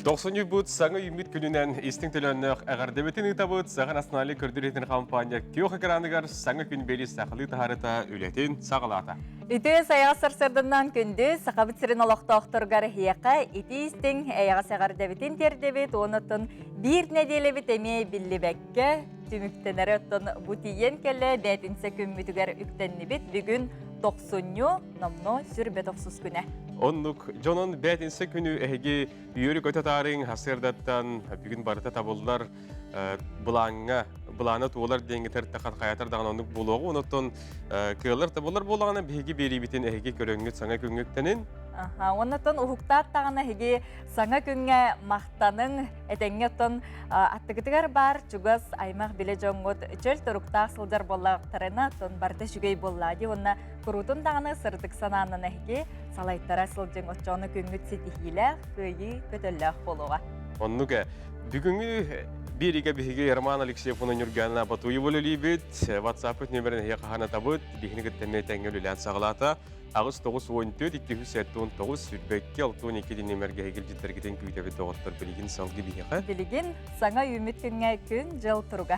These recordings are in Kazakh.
90 бут саңа юмит күнінен истің төлөннөк әғардебетін ұтабыт саған аснали көрдіретін компания кеуқ экранығар саңа күн бері сақылы тахарыта үлетін сағылата. Үті саясыр сырдынан күнді сақабыт сірін олықтақтырғар хияқа ити истің әяға сағардебетін тердебет онытын бір неделебет әмей білі бәкке түміктенері ұттын бұтиен келі бәтінсе күммітігер үктеннебет бүгін 90 номно сүрбет оқсыз күні. Оннук жонон бәтінсе күні әйге үйері көтатарын хасырдаттан бүгін барыта табылдар бұланы туылар денгі тәртті қатқаятар даған оннук болуғы. Оныттон кылар табылар болағына бәйге бері бітін әйге көріңгіт саңа күнгіктенін. Оннуттон ұхықтат тағына әйге саңа күнге мақтаның әтәңгеттон аттығытығар бар чугас аймақ біле жоңғыт чөл тұрықтақ сылдар болағықтарына тон барда жүгей болады. Онна құрутын тағына сырдық сананын әйге салайттара сылжың отчоны күнгіт сетихилі көйі көтілләқ болуға. Оннуға бүгінгі Бириге биһиге Роман Алексеевна Нюргана Батуев болулибит, WhatsApp нөмірін хияқахана табыт, бихінгі тәмей тәңгел үлән сағылата, ағыз 9-14-279 сүрбәкке 6-12 нөмірге хегел жеттергеден көйтәбі тоғыттар білігін салғы бихиға. Білігін саңа үміт күнге күн жыл тұруға.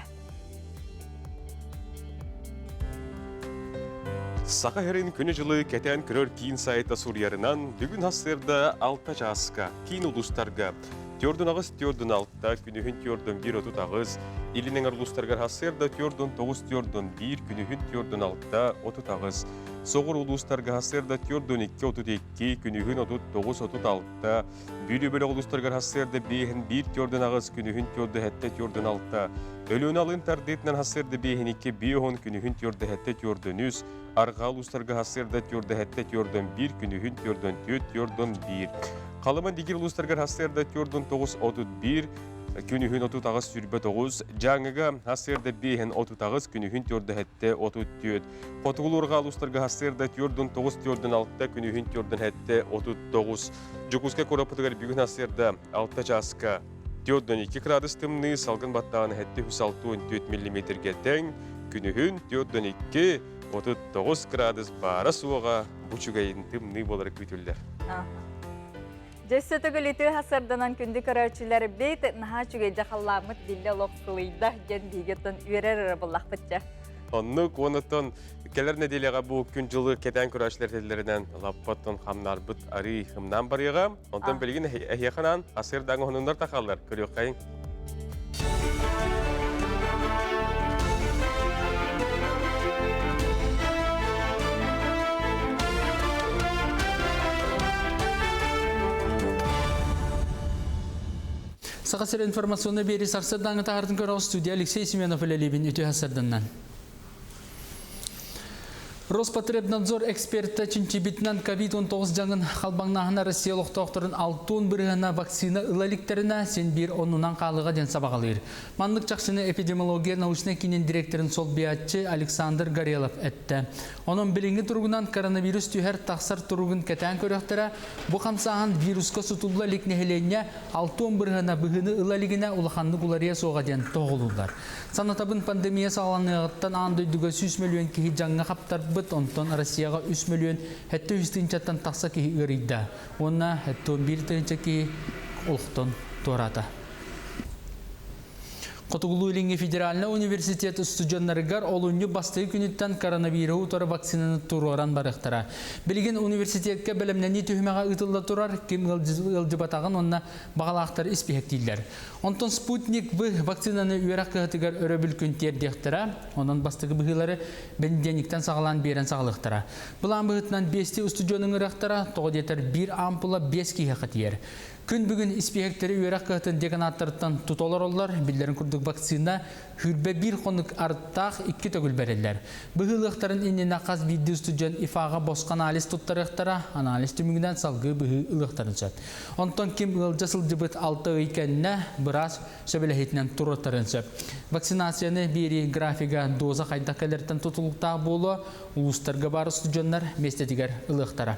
Сақа херин күні жылы кәтән көрір кейін сайта сурьярынан бүгін хастырда алта жасқа, кейін ұлыстарға, Тёрдун ағыз тёрдун алтта, күнүхін тёрдун 1-30 ағыз, илинен ұлыстарғар хасырда тёрдун 9 тёрдун 1, күнүхін тёрдун алтта 30 ағыз. Соғыр ұлыстарға хасырда тёрдун 2-32, күнүхін 39-36, бүйді-бөлі ұлыстарғар хасырда бейхін 1 тёрдун ағыз, күнүхін тёрды хәтті тёрдун алтта. Өлін алын тардетінен хасырда бейхін 2, бейхін күнүхін тёрды хәтті тёрдун 3, арға ұлыстарға хасырда тёрды хәтті тёрдун 1, күнүхін тёрдун 4, тёрдун 1. Қалыман дегер ұлыстарғар хасырда тёрдун 9-31, күнүхін 30 ағыз сүрбе 9, жаңыға хасырда бейхін 30 ағыз, күнүхін тёрды хәтті 34. Потығылырға ұлыстарға хасырда тёрдун 9-6, күнүхін тёрдун хәтті 39. Жүкізге көрапытығар бүгін хасырда 6 жасқа тёрдун 2 градус тымны, салғын баттағын хәтті 64 мм-ге тәң, күнүхін тёрдун 2-39 градус бара суыға бұчуғайын тымны болар күтілдер. Жөссөті күліті хасырданан күнді көрәучілері бейт наға жүгей жақалламыт дилі лоқсылыйда ген бейгеттен үйерер болақ бітчі. Оннық оныттан келер неделеға бұл күн жылы кетен көрәучілер телерінен лаппаттан қамнар бұт ары қымнан барыға. Онтан білген әйеқынан хасырдан онындар тақалар көрек қайын. Сақасыр информационны бері сарсырдан тағардың көрі студия Алексей Семенов әлелебін үті хасырдыңнан. Роспотребнадзор эксперті чинчибитнан COVID-19 жаңын қалбаңнағына Россиялық тоқтырын 6 бірғана вакцина ылаліктеріне сен бір онынан қалыға ден сабағалыр. Мандық жақшыны эпидемиология научный кинен директорын сол биятчы Александр Горелов әтті. Оның білінгі тұрғынан коронавирус түйер тақсар тұрғын кәтән көріқтірі, бұл қамсаған вирусқа сұтылы лікнехелене 6 бірғана бұғыны ылалігіне ұлықанды құлария соға ден тоғылылар. Санатабын пандемия сағаланығыттан андойдуға 100 миллион кейі жаңға қаптар онтон Россияға 3 миллион хәтті үстінчаттан тақса кейі үрейді. Онна хәтті 11 түйінші кейі ұлықтон тората. Котугулу илинге федеральный университет студенттарыгар олунью бастыгы күнүттен коронавирус тора вакцинаны туроран барыктара. Билген университетке белемнени түһмәгә ытылда турар, ким ылжыбатаган онна багалактар испехтилер. Онтон Спутник В вакцинаны үйрәк кытыгар өрөбүл күнтер дехтера, онун бастыгы быгылары бендениктен сагалан берен саглыктара. Булан быгытнан 5 студенттың ырактара, тогдетер 1 ампула 5 киһә хатиер. Күн бүгін испехектері үйрәк кығытын деканаттырттан тұтолар олар, білдерін күрдік вакцина хүрбе 1 қонық арттақ 2 төгіл бәрелер. Бұғылықтарын иннен ақаз видео студент ифаға босқа анализ тұттарықтара, анализ түмігінен салғы бұғы ұлықтарын сөп. Онтон кем ұлжасыл жыбыт 6 өйкеніне біраз сөбелехетінен тұрыттарын сөп. Вакцинацияны бері графига доза қайдақелерден тұтылықтағы болу, ұлыстарға бары студенттар местетігер ұлықтара.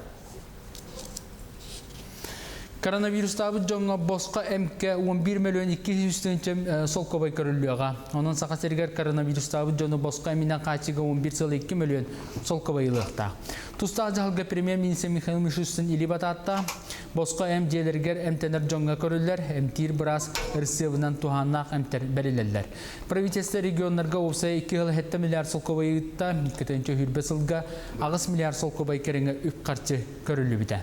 Коронавирус табы жоңға босқа әмке 11 миллион 200 тенчем солкобай көріліға. Оның сақа сергер коронавирус табы жоңы босқа әмінен қачыға 11,2 миллион солкобай ұлықта. Тұстағы жағылға премьер-министр Михаил Мишустин или бататта босқа әм желергер әмтенер жоңға көрілер, әмтир біраз ырсывынан туғаннақ әмтер бәрелелер. Правительство регионларға опсай 2,7 миллиард солкобай ұйтта, 2 хүрбе сылға ағыз миллиард солкобай кереңе үп қарчы көрілі біді.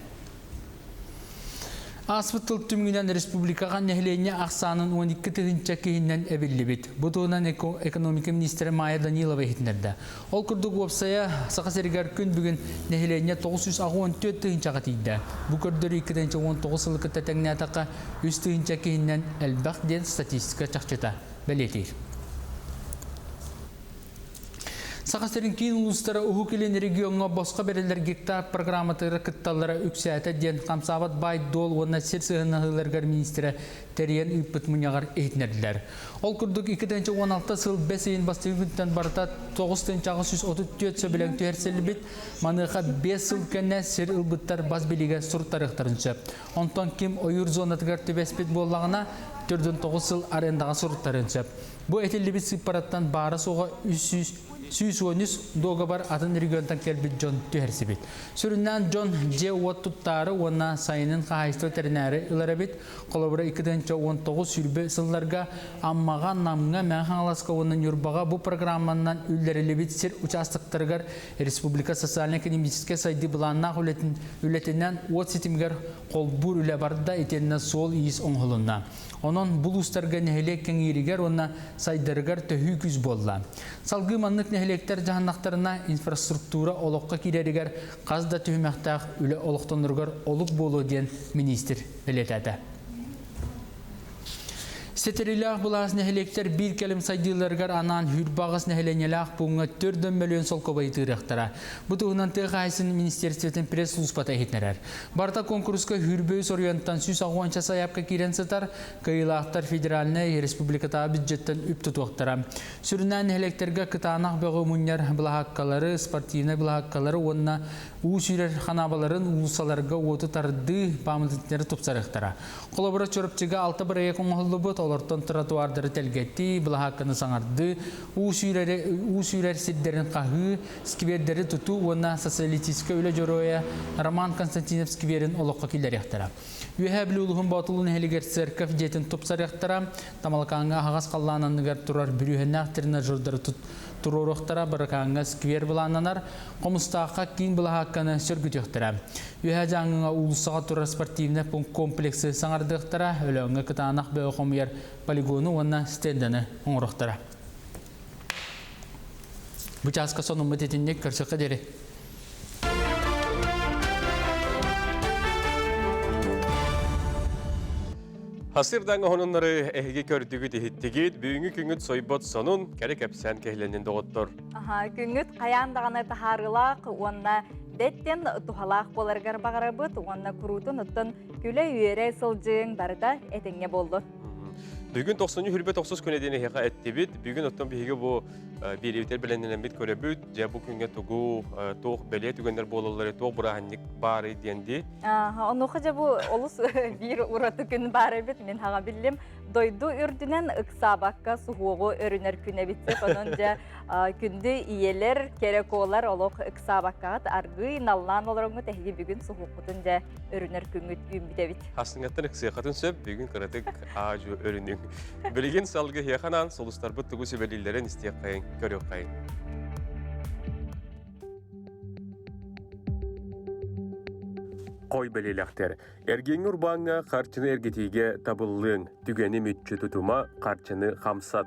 Аспыттыл түмгінен республикаға нәхілене ақсанын 12 тығынча кейіннен әбілі бет. Бұтығынан экономика министрі Майя Данилова етінерді. Ол күрдік опсая сақа сәрігер күн бүгін нәхілене 914 тығынчаға тейді. Бұл көрдері 2019 сылықы тәтәңіне атаққа 3 тығынча кейіннен әлбақ ден статистика чақчыта бәлетейір. Сақастырын кейін ұлыстары ұху келен регионға босқа берелер гектар программатыры кытталары үксәті ден қамсабат бай дол оны серсігінағыларғар министері тәрен үппіт мұнияғар ейтінерділер. Ол күрдік 2016 сыл 5 ең бастығы күнттен барыта 9,334 сөбілен түйерселі бет, маныққа 5 сыл кәнне сер ұлбыттар баз беліге сұрттарықтарыншы. Онтан кем ойыр зонатығар төбеспет болағына 4,9 сыл арендаға сұрттарыншы. Бұл әтелі бет сыппараттан бары соға 313 доға бар атын регионтан келбет Джон түйерсі бет. Сүріннен Джон Же Уот тұттары онна сайының қағайсты терінәрі ұлары бет, қолабыра 2019 сүрбе сылларға аммаған намыңа мән қаңыласқа оның юрбаға бұл программаннан үлдерілі бет сер участықтарғар Республика социально-экономическе сайды бұланнақ үлетінен от сетімгер қолбұр үлі барды етеніне сол иіс оңғылына. Onun бұл ұстарға нәхелек кәңерігер, онна сайдарығар төхі күз болла. Салғы маннық нәхелектер жағаннақтарына инфраструктура олыққа керерігер, қазда түймәқтақ үлі олықтанырғар олық болу ден министр білетеді. Сетерилах булас нәхелектер бір кәлім сайдыларғар анан хүрбағыз нәхеленелах бұңға 4 миллион солкобай тырықтара. Бұтығынан тыға министерстветін пресс-службата етнерер. Барта конкурска хүрбөйс ориенттан сүс ағуанча саяпқа керен сытар, кайылақтар федеральны республиката бюджеттен үп тұтуқтара. Сүрінен нәхелектерге кытанақ бөғі мұнер бұлаққалары, спортивны бұлаққалары, онына ұсүйрер қанабаларын ұлсаларға оты тарды памылдықтері тұпсарықтара. Қолабыра чөріпчіға 6 бір екін ғылы бұт, олардың тротуардары тәлгетті, бұлаққаны саңарды, ұсүйрер сиддерін қағы, сквердері тұту, онына социалистическа өлі жороя Роман Константинов скверін олыққа келер ектара. Үйе білі ұлығын батылын әлігер церков жетін тұпсар ектара, тамалқанға ағас қаллананығар тұрар бүрүйені ақтырына жұрдары тұрорықтара барықаңға сквер бұлананар, қомыстаққа кейін бұлаққаны сөргіт ектара. Үйе жаңыңа ұлысыға тұрар спортивны комплексі саңардықтара, өліңі кытанақ бөғі қомияр полигону онына стендені оңырықтара. Бұчасқа соның мұтетіндек көрсіқі дері. Hasırdan onunları ehge kördüğü tehittigit, büyüğü küngüt soybot sonun kerek epsen kehlenin doğuttur. Күнгіт қаяндағаны тахарылақ, онна деттен тухалақ боларғар бағарабыт, онна күрутын ұттын күлі үйері сылжың барыда әтеңе болды. Bugün 90'ı hürbe 90 könedeni heka ettibit. Bugün ottan bir bu bir evtel belenden bit körebüt. Ja bu künge togu toğ belye tügenler bolaları toğ burahannik bari diyendi. Onu xaca bu olus bir uratı gün bari bit men haga billim. Doydu ürdünen ıksabakka suhuğu örüner küne bitse onunca kündü iyeler kerekolar oluk ıksabakka argı nallan olarak tehgi bugün suhuğutunca örüner gün bite bit. Hasıngattan ıksiyakatın söp bugün karatık ağacı örünün. Bilgin salgı hiyakanan solustar bu tugu sebelillerin isteyek kayın, görüyor kayın. Koy belilekter. Ergen urbanğa karçını ergetiğe tabıllığın tügeni mütçü tutuma karçını hamsat.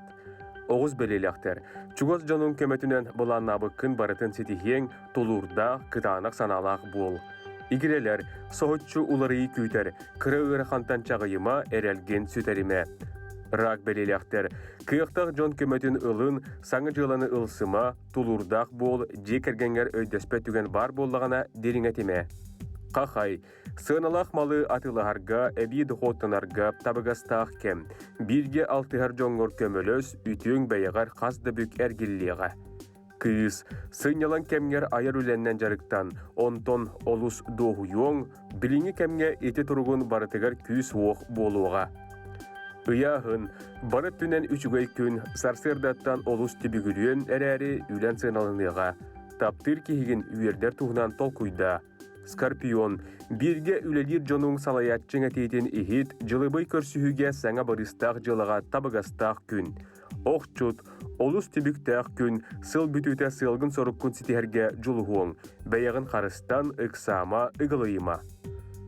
Oğuz belilekter. Çugoz canın kömetünen bulan nabıkkın baratın setihiyen tolurda kıtanak sanalak bol. İgireler, soğutçu ularıyı küyter, kırı ırıqantan çağıyıma erelgen süterime. Rak belilekter. Kıyıqtaq jon kömetün ılın, saŋı жыланы ılsıma, tulurdaq bol, jekergenger öydespet tügen bar bollağına derinetime. Qaqay, sığınalaq malı atılağarga, ebid xotanarga tabıgastaq kem. Birge altıhar jongor kömölös, ütüng beyagar qazdı bük ergilliğe. кыз, сынялан кемгер айыр үләннен жарыктан, онтон олус доғуйоң, билинги кемге еті тұрғын барытыгар күйіс оқ болуға. Ыяғын, барыт түнен үчігай күн сарсырдаттан олус түбігілуен әрәрі үлән сыналыныға. Таптыр кихигин үйердер туғынан толкуйда. Скорпион, бирге үлелер жонуң салаятчың әтейтін ихит жылыбый көрсүхіге саңа барыстақ жылыға табығастақ күн. Оқчут, олус түбіктақ күн сыл бүтіте сылғын сорып күн сетерге жылуғуң, бәяғын қарыстан ықсама ұғылыйма.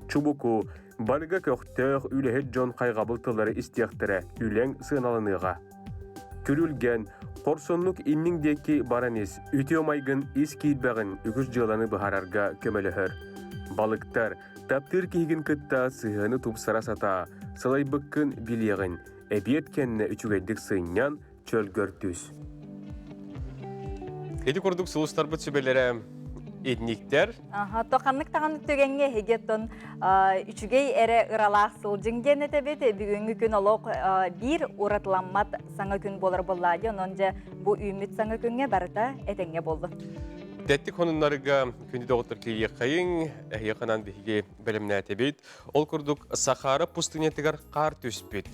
Чубуку, барга көқтөг үлэһет жон кайгабылтылары истияқтыры үләң сыналыныға. Күрүлген, корсонлук инниңдеки баранес, үтеомайгын ис кейдбәғін үгіз жыланы бұхарарға көмеліхір. Балықтар, таптыр кейгін кытта сыхыны тупсара сата, сылай бұққын билеғін, әбиет кәнне үчігайдық сыйнян чөлгөр түс. Эти көрдік сылыстар бұт сөбелері этниктер. Тоқанлык тағанлык төгенге хегеттон үчүгей әрі ыралақ сылжынген етебет, бүгінгі күн олық бір ұратыламмат саңа күн болар болады, онынжа бұл үміт саңа күнге барыта әтенге болды. Тәттік онынларыға күнді доғыттыр кейе қайын, яқынан бігі бәлімні әтебет. Ол күрдік Сахара пустынетігер қар төспет.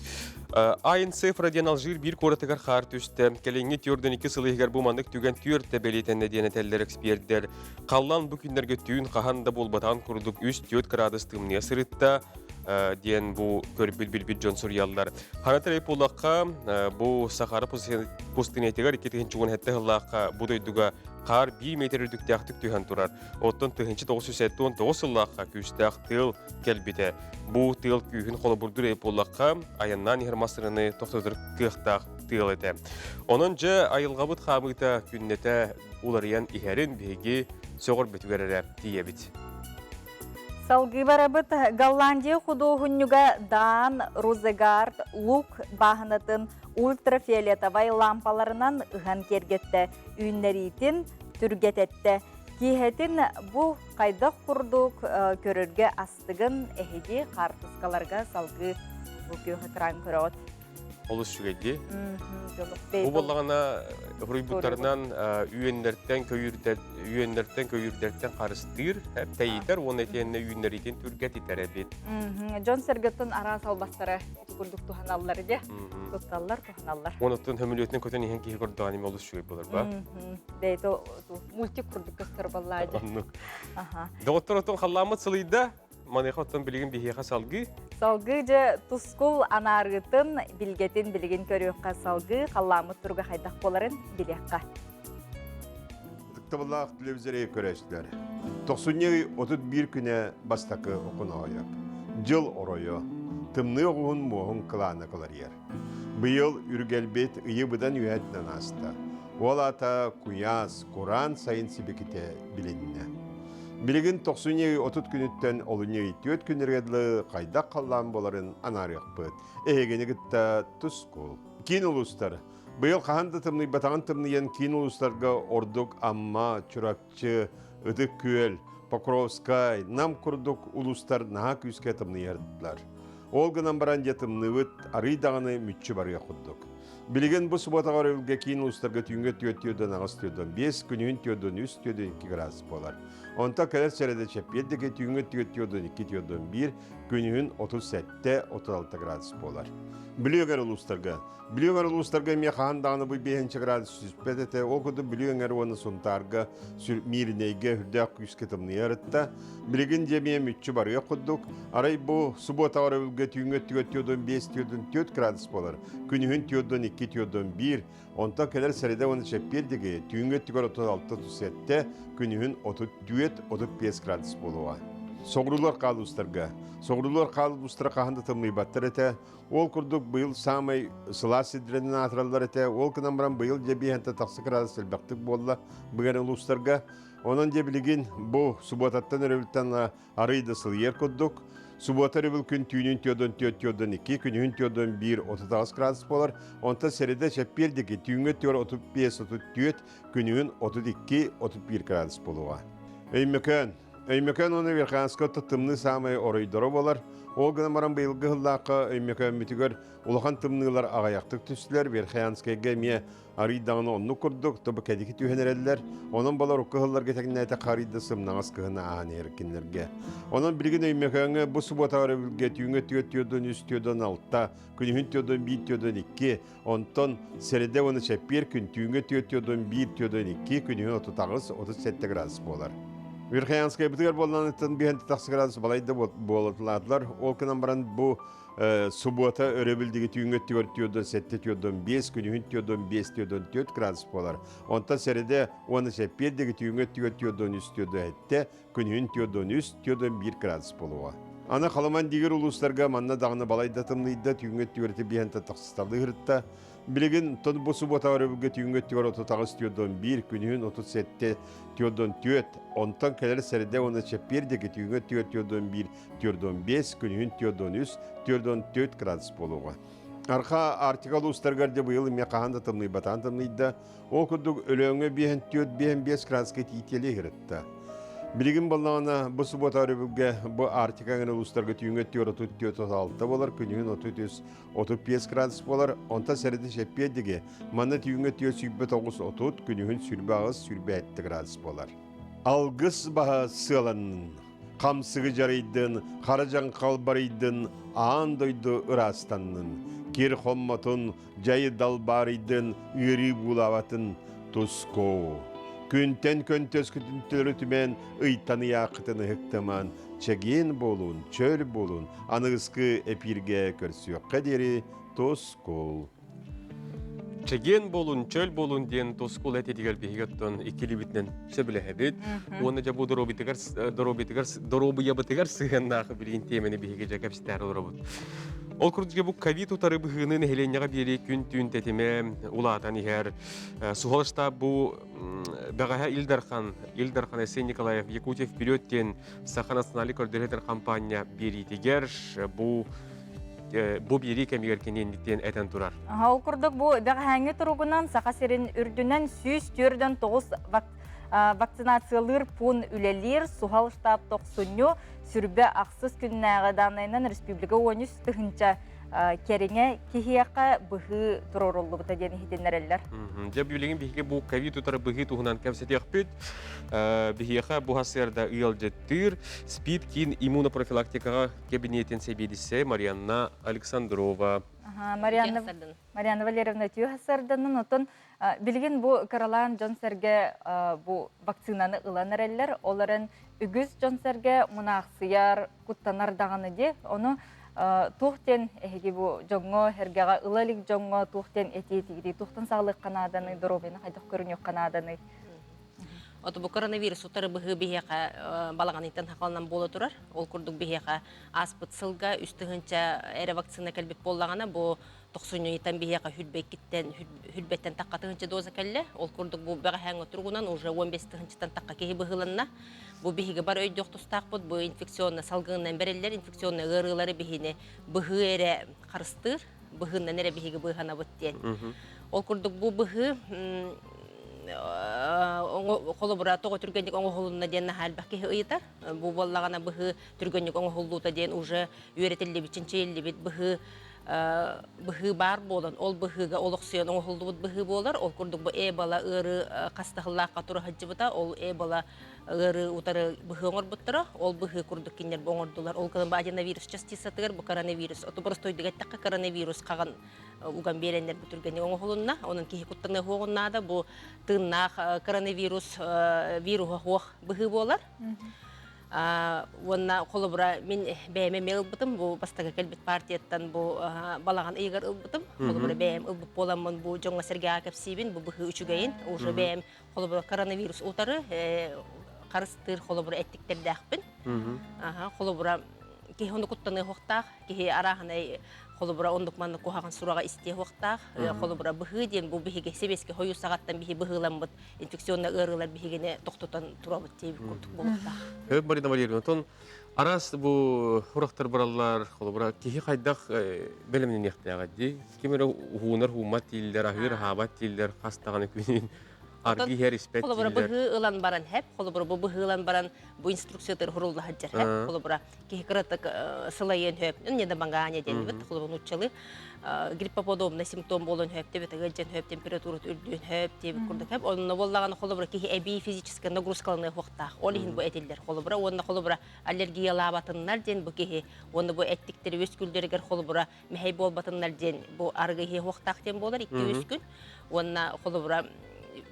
Айын цифра ден алжир бір қоратығар қар төсті. Кәліңі түрдің 2 сылығығар бұмандық түген түрді бәлетенне дені тәлдер экспертер. Қаллан бұл күндерге түйін қағанда бол батан күрдік 3-4 градус тымне сырытта. Ден бұл көріп білбіл жон сұрыялар. Қанатыр әйп олаққа бұл Сахара пустынетігер 2-тігінші ғын әтті ғылаққа бұдойдыға қар 1 метр үрдікті ақтық түйген тұрар. Оттан 979 сыллаққа күстәқ тыл кәлбеті. Бұл тыл күйін қолы бұрдыр әйп олаққа аяннан ехірмасырыны тоқтыдыр кықтақ тыл еті. Оның жа айылғабыт қамыта күннеті олариян ихәрін бейге соғыр бітігерері тие біт. Салғы барабыт Голландия художнюга Дан Розегард лук бағынатын ультрафиолетовай лампаларынан ұған кергетті, үйіннеретін түргететті. Кейхетін бұл қайдақ құрдық көрерге астығын әхеде қартысқаларға салғы өкеуі тұран көрет. Олыс жүгелде. Бұл болағына ғұрыбыттарынан үйендерттен көйірдерттен қарыстыр, тәйітер, оны әтеніне үйіндеретін түргет етер әбет. Джон Сергеттің ара салбастары күрдік туханалары де, тұтталар, туханалар. Онықтың хөмілетінің көтен ең кейі көрдіғаным олыс жүгел болар ба? Бәйті мультик күрдік көстер болады. Доғыттар отын қаламыт сылыйда, манайқа оттан білеген бейхеға салғы? Салғы же тұскул анарғытын білгетін білген көріққа салғы, қаламыт тұрға қайдақ боларын білеққа. Тықтабылақ телевизоры көрәшілер. 91 күне бастақы оқын ойып. Жыл оройы, тымны оғын мұғын қыланы қылар ер. Бұйыл үргелбет үйі бұдан үйәтінен асты. Ол ата Куяс, Құран сайын себекете біленіне. Білігін 90-30 күніттен олыне 4 күнергедлі қайдақ қалан боларын анарық бұд. Әйгені күтті тұскол. Кейін ұлыстар. Бұйыл қағанды тымны, батаған тымныен кейін ұлыстарға ордық амма, чуракчы, үдік көл, Покровскай, нам күрдік ұлыстар наға күйіске тымны ерділер. Олғынан баран жетімні өт, арыйдағаны мүтчі барға құддық. Білген бұл сұботаға өрілге кейін ұлыстарға түйінге түйеттеуден ағыз түйеден 5 күнін түйеден 3 түйеден 2 градус болар. Онта кәлер сәреді чәппеддеге түйінге түйеттеуден 2 түйеден 1 күнін 37-36 градус болар. Білігер ұлыстарға ме қағандағыны бұл 5 градус сүспет әті, ол күді білігер оны сұнтарға мейрінейге үрдәк күйіскетімні ерітті. Білген жеме мүтчі барға құддық, арай бұл сұботаға өрілге түйінге түйеттеуден 5 түйеден 4 градус болар. Күнін түйеден 2 түйеден 1, онта кәлер сәреді оны чәппеддеге түйінге түйгер 36-37, күнін 34-35 градус болуға. Соғрулар қалу ұстарға. Соғрулар қалу ұстыра қағанды тымный баттыр әті. Ол күрдік бұйыл самай сыла сидренін атыралар әті. Ол күнан бұран бұйыл жебе әнті тақсы қырады сәлбәқтік болла бұғарын ұлыстарға. Онан жебілеген бұл сұботаттан өрөвілттен арыйды сыл ер күрдік. Сұботар өбіл күн түйінін түйеден 2, күнін түйеден 1, 39 градус болар. Онта сәреді шәппердегі түйінгі түйер 35-34, күнін 32-31 градус болуға. Өймекен оны верханскотта тымны самай оройдору болар. Ол гына маран быйылгы хыллааққа өймекө мүтігер улахан тымнылар ағаяқтық түстілер, Верхаянскайга ме арыйдағыны онны күрдік, тобы кәдекі түйенерелілер. Онын балар ұққы хыллар кетегін әйті қарыйды сымнағыз кығына ағаны еркінлерге. Онын білген өймекөңі бұ сұботағары білге түйіңі түйөттүйөдін үст түйөдін алтта, күнігін түйөдін бейт түйөдін икки, онтон сәреде оны шәппер күн түйіңі түйөттүйөдін бейт түйөдін икки, күнігін 30-37 градус болар. Верхаянская бітігер болынан ұттын бейінті тақсы градус балайды болатыладылар. Ол күнан баран бұ суббота өрөбілдігі түйіңі түйөдін 7 түйөдін 5, күнігін түйөдін 5 түйөдін 4 градус болар. Онтан сәреде оны шәппердегі түйіңі түйөдін үст түйөдін әтті, күнігін түйөдін үст түйөдін 1 градус болуға. Ана қаламан дегер ұлыстарға манна дағыны балайды тымлайды, түйіңі түйөрті бейінті тақсыстарды ғырытта. Білеген тұн бұл суббота өрөбілге түйіңі түйөр 39 түйөдін 1, күнігін 37 түйөдін 4, онтан кәлер сәреде оны шәппердегі түйіңі түйөдін 1, түйөдін 5, күнігін түйөдін 3, түйөдін 4 градус болуға. Арқа артикал ұстарғарды бұйыл ме қағанды тымлай батан тымлайды, ол күрдік өлөңі 5 градусқа тийтелі ғырытты. Білген болағына бұл суббота өрөбілге бұл артикаңын ұлыстарға түйіңі түйөр 36 болар, күнігін 35 градус болар, онта сәреде шәппедіге манна түйіңі түйөр сүйбе 9-30, күнігін сүрбе ағыз сүрбе 7 градус болар. Алғыс баға сыланын, қамсығы жарайдын, қаражан қалбарайдын, аан дойды ырастанын, кер қомматын, жайы далбарайдын, үйері бұлаватын тұскоу. Күнтен көнтөс күтінтөлі түмен ұйтаны яқытыны хықтыман, чәген болуын, чөл болуын, анығысқы әпірге көрсіөк қадері тоскол. Чеген болун, чөл болун ден тоскул әте дегел бейгеттон икили битнен сөбілі әбет. Оны жа бұл доробы ябытыгар сығыннағы білген темені бейге жәкәпсітәрі ұлырабыд. Ол күрдіге бұл ковид ұтары бұғының әйленеға бері күн түйін тәтеме ұлатан егер. Суғалышта бұл бағаға Илдархан Әсен Николаев Якутия впередтен Саха национали координатор компания бері тегер. Бұл бері кәмегеркенен деттен әтен тұрар. Ол күрдік бұл бағаға тұрғынан Саха серін үрдінен 109 вакцинациялыр пун үлелер суғал штаб тоқсыню сүрбе ақсыз күннәғы данайынан республика 13 тұхынча кереңе кехияққа бұғы тұрорулы бұта дені хетенлерелер. Жаб білеген бігеге бұл ковид ұтары бұғы тұғынан кәмсеті ақпет. Бігеға бұғасырда ұял жеттір. Спид кейін иммунопрофилактикаға кабинетін себедісі Марианна Александрова. Марианна Валерьевна түйхасырданын отын білген бұл Каролан Джонсерге бұл вакцинаны ұланырелер. Оларын үгіз Джонсерге мұнақсияр құттанар дағаны де. Оны туқтен әйге бұл жоңғы әргеға ұлалік жоңғы туқтен әтетігді. Туқтан сағылық қанаданы, дұробені қайдық көрін yok қанаданы. Оты бұл коронавирус ұтары бұғы бейеқа балағанықтан хақалынан болы тұрар. Ол күрдік бейеқа аспыт сылға үстігінші әрі вакцина кәлбет болағана бұл 90-дан бейеқа хүлбеттен таққатығыншы доза кәлі. Ол күрдік бұл бәға хәңі тұрғынан уже 15-тан таққа кейі бұғылынна. Бұл бейеге бар өйді оқтыстақ бұд, бұл инфекционны салғыңынан бәрелер, инфекционны ғырғылары бейіне бұғы әрі қарыстыр, бұғынан әрі бейеге бұғана бұттен. Ол күрдік бұл бұғы қолыбыра тоғы түргенік оңы қолуына дейін әлбәкі ұйытар. Бұл болағана бұғы түргенік оңы қолуыта дейін уже үйретілі бітчінші елі біт бұғы бар болын. Ол бұғыға олықсыйын оңы қолуыт бұғы болар. Ол күрдік бұл бала ұры қастығылаққа тұры хаджы бұта. Ол бала ұры ұтары бұғы оңыр бұттыра. Ол бұғы күрдік кенер бұңырдылар. Ол кылым ба аденовирус частисатығыр бұл коронавирус. Оты бұрыс тойдық әттіққа коронавирус қаған уган беренер бүтүргени оңо холунна онун кихи куттаны хоогуннада бу тыннах коронавирус вируга хох быгы болар. Онна колубра мен бэме мелбытым бу бастага келбит партияттан бу балаган ыйгар ылбытым. Колубра бэм ылбып боламын бу жоңго серге акапсибин бу быгы үчүгейин уже бэм колубра коронавирус утары карыстыр колубра эттиктерди акпын. Колубра кихи ону куттаны хохтах кихи араханы Холобра ондук манны кухаган сурага исте вақтақ, холобра бұғы ден бұл біхеге себеске хойу сағаттан біхе бұғылан бұд, инфекционна ұрылар біхегене тоқтотан тұрабыд дейбі көрдік болуқтақ. Марина Валерьевна, тон арас бұл ұрақтар баралар, холобра кехи қайдақ бәлімнен ектіяға дей, кемері ұғынар ұғымат дейілдер, ағыр ғабат дейілдер, қастағаны көнен Арги хер испет Холобра дилер. быһы ылан баран хэп, холобра бу быһы ылан баран бу инструкциятыр хурулла хаджар хэп, холобра ки кратак сылайын хэп. Не да банганя ден бит холобра нучалы. Гриппоподобный симптом болон хэп, тебе тагылжан хэп, температура үрдүн хэп, тебе курдак хэп. Онна боллаган холобра ки эби физическая нагрузкалны хохта. Олихин бу этилдер холобра, онна холобра аллергия лабатыннар ден бу ки онна бу эттиктер өскүлдөргөр холобра мехей болбатыннар ден бу аргы хохтак ден болар 2 өскүл. Онна холобра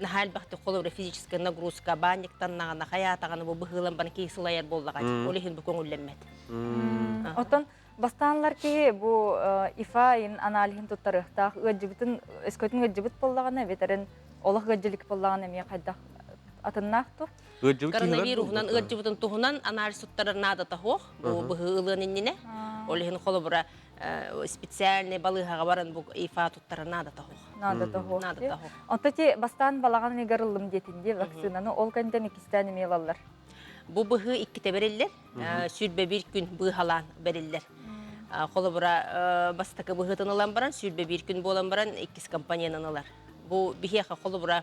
нахал бахты холобра физическая нагрузка банниктан нагана хаятаганы бу быһылан бан ки сылайар боллаган. Олихин бу көңүлләммәт. Отон бастаанлар ки бу ифаин аналихин туттарыхтах ыджыбытын эскөтүн ыджыбыт боллагана ветерин олох ыджылык боллагана мен кайда атыннахту. Коронавирусунан ыджыбытын тухунан анализ туттарар нада тахох. Бу быһылын инне. Олихин холобра специальный балыгага баран бу ифа туттарар нада тахох. Надо того. Надо того. Онтати бастаан балаган егерылым детинде вакцинаны ол канден икистен мелалар. Бу быһы икките бериллер, сүрбе бир күн быһалан бериллер. Холобра бастакы быһытын алан баран, сүрбе бир күн болан баран иккис компаниянан алар. Бу бихеха холобра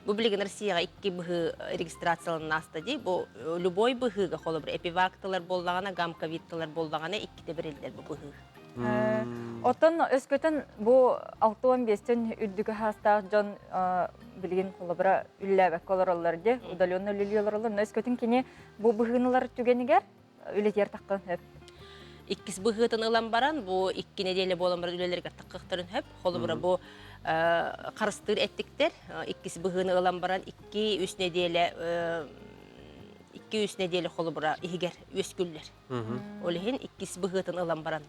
бу билген Россияга икки быһы регистрацияланын астади. Бу любой быһыга холобра эпивакталар боллагана, гамковидталар боллагана икките бериллер бу быһы. Отон өскөтөн бу 6-15-тен үрдүгө хастаак жон билген холобра үлләбек колороллар де удаленно үлүлөрлөр. Өскөтөн кини бу быһыналар түгенигер үлетер таккан хөп. Иккис быһытын ылан баран, бу 2 неделе болан баран үлелерге таккыктарын хөп. Холобра бу карыстыр эттиктер, иккис быһыны ылан баран 2-3 неделе холобра игер өскүллер. Олехин иккис быһытын ылан баран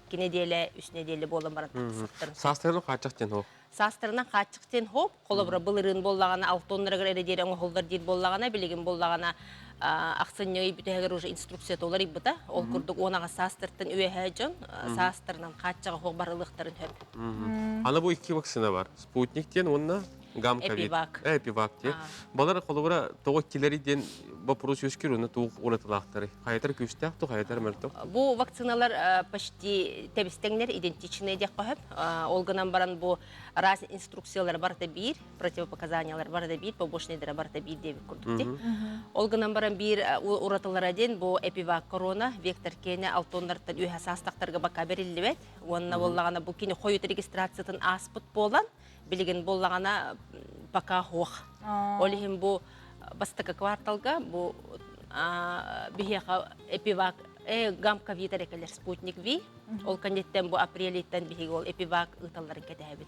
2 неделе, 3 неделе болан баран таккыктарын. Састырын качактен хо. Састырынан качыктен хоп, холобра былырын боллагана 6 тоннарга эредер оңголдар дир боллагана, билеген боллагана аксыньй бүтегер уже инструкция толар ибыта. Ол курдук онага састыртын үеһәҗөн, састырынан качыга хо барылыктарын хөп. Ана бу 2 вакцина бар. Спутниктен онна гамковид. Эпивак те. Балар холобра тоготтилери ден вопрос өскүрүнө туг уратылактары. Хаятар күстак, то хаятар мерток. Бу вакциналар почти тебистеңнер идентичный деп коеп. Олганан баран бу раз инструкциялар бар да бир, противопоказаниялар бар да бир, побочныйдары бар да бир деп курдук те. Олганан баран бир уратылар ден бу эпивак корона вектор кене алтоннардан үһә састактарга бака берилбет. Онна боллагана бу кине коют регистрациятын аспыт болан, билген боллагана пока хох. Олихин бу бастака кварталга бу бихеха эпивак гамковид рекелер спутник ви. Ол кандеттен бу апрелиттен бихеге ол эпивак ыталларын кетебит.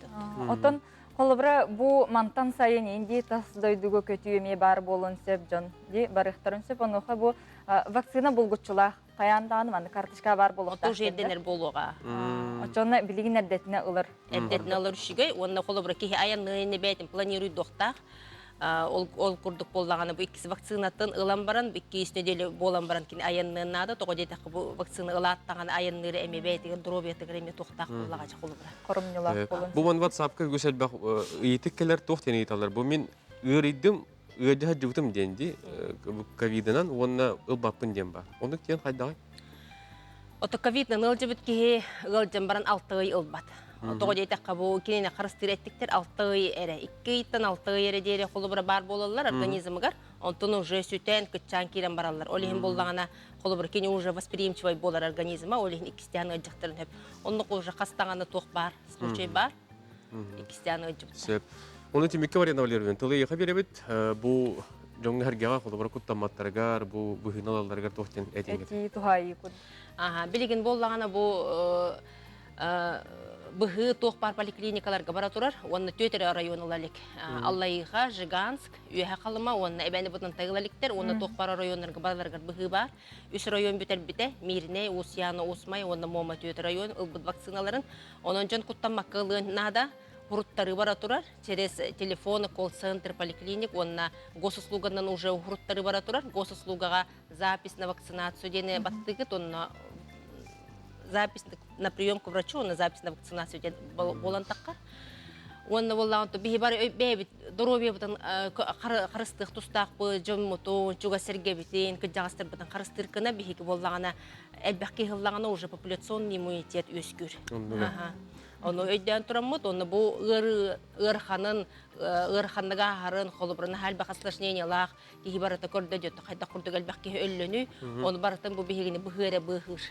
Отон холобра бу мантан сайын инди тас дойдуго көтүеме бар болон сеп жон ди барыктарын сеп оноха бу вакцина булгучула каянданы маны карточка бар болот. Ото жерденер болуга. Очонна билигин эрдетине ылыр. Эрдетине ылыр шигей, онна холобра ки аянны бетин планируй доктак. Ол курдук боллаганы бу 2 вакцинатын ылан баран 2 неделе болан баран кин аянны нада того дейт бу вакцина ылаттаган аянны эме бетиген дробиятыгы эме токтак боллагачы холобра. Коромнюлар болон. Бу ман WhatsApp-ка көсел бак итиккелер тохтен италар. Бу мен үридим ыжа жуктум денди ковидынан онна ылбаппын дем бар. Ондук тен кайдагай? Ото ковиднан ылжыбыт ки ылжын баран 6 ай ылбат. Того дейт бу кинене карыстыр эттиктер 6 ай эре. 2-тан 6 ай эре дере холобра бар болалар организмыгар. Онтон уже сүтен кытчан кирен баралар. Олихин боллагана холобра кине уже восприимчивый болар организма, олихин 2-тан ыжыктырын хөп. Ондук уже кастаганы тох бар, случай бар. 2-тан ыжып. Сеп. Оны тимикке бар яналар тылы хаберебит бу жоңга хергага холобра куттаматтаргар бу бухиналаларга тохтен этингет. Эти тухай куд. Билеген боллагана бу быһы тох бар поликлиникаларга бара турар. Онны төтөр районлалык. Аллайга, Жиганск, Үһә калыма, онны эбәне бутан тагылалыктар, онны тох бар районнарга балаларга быһы бар. Үс район бүтәр бите, Мирне, Усяны, Усмай, онны Мома төтөр район ылбыт вакциналарын. Онон жон куттамаккылын нада хуруттары бара турар. Через телефоны, колл-центр, поликлиник, онна госуслуганан уже хуруттары бара турар. Госуслугага запись на вакцинацию дене баттыгыт, онна запись на прием к врачу, на запись на вакцинацию болан такка. Онна боллаган то бихи бар бебит здоровье бутан харыстык тустак бу жоммуту чуга серге битин кыжагастыр бутан харыстыр кына бихи боллагана элбекки хыллагана уже популяционный иммунитет өскүр. Onu öйдән тураммыт, оны бу ырханныга харын холубрына хәл бахаслашнениялах кихи барата көрдө дөттө кайда курдук элбак кихи өллөнү, оны баратын бу бихигини быхыра быхыр.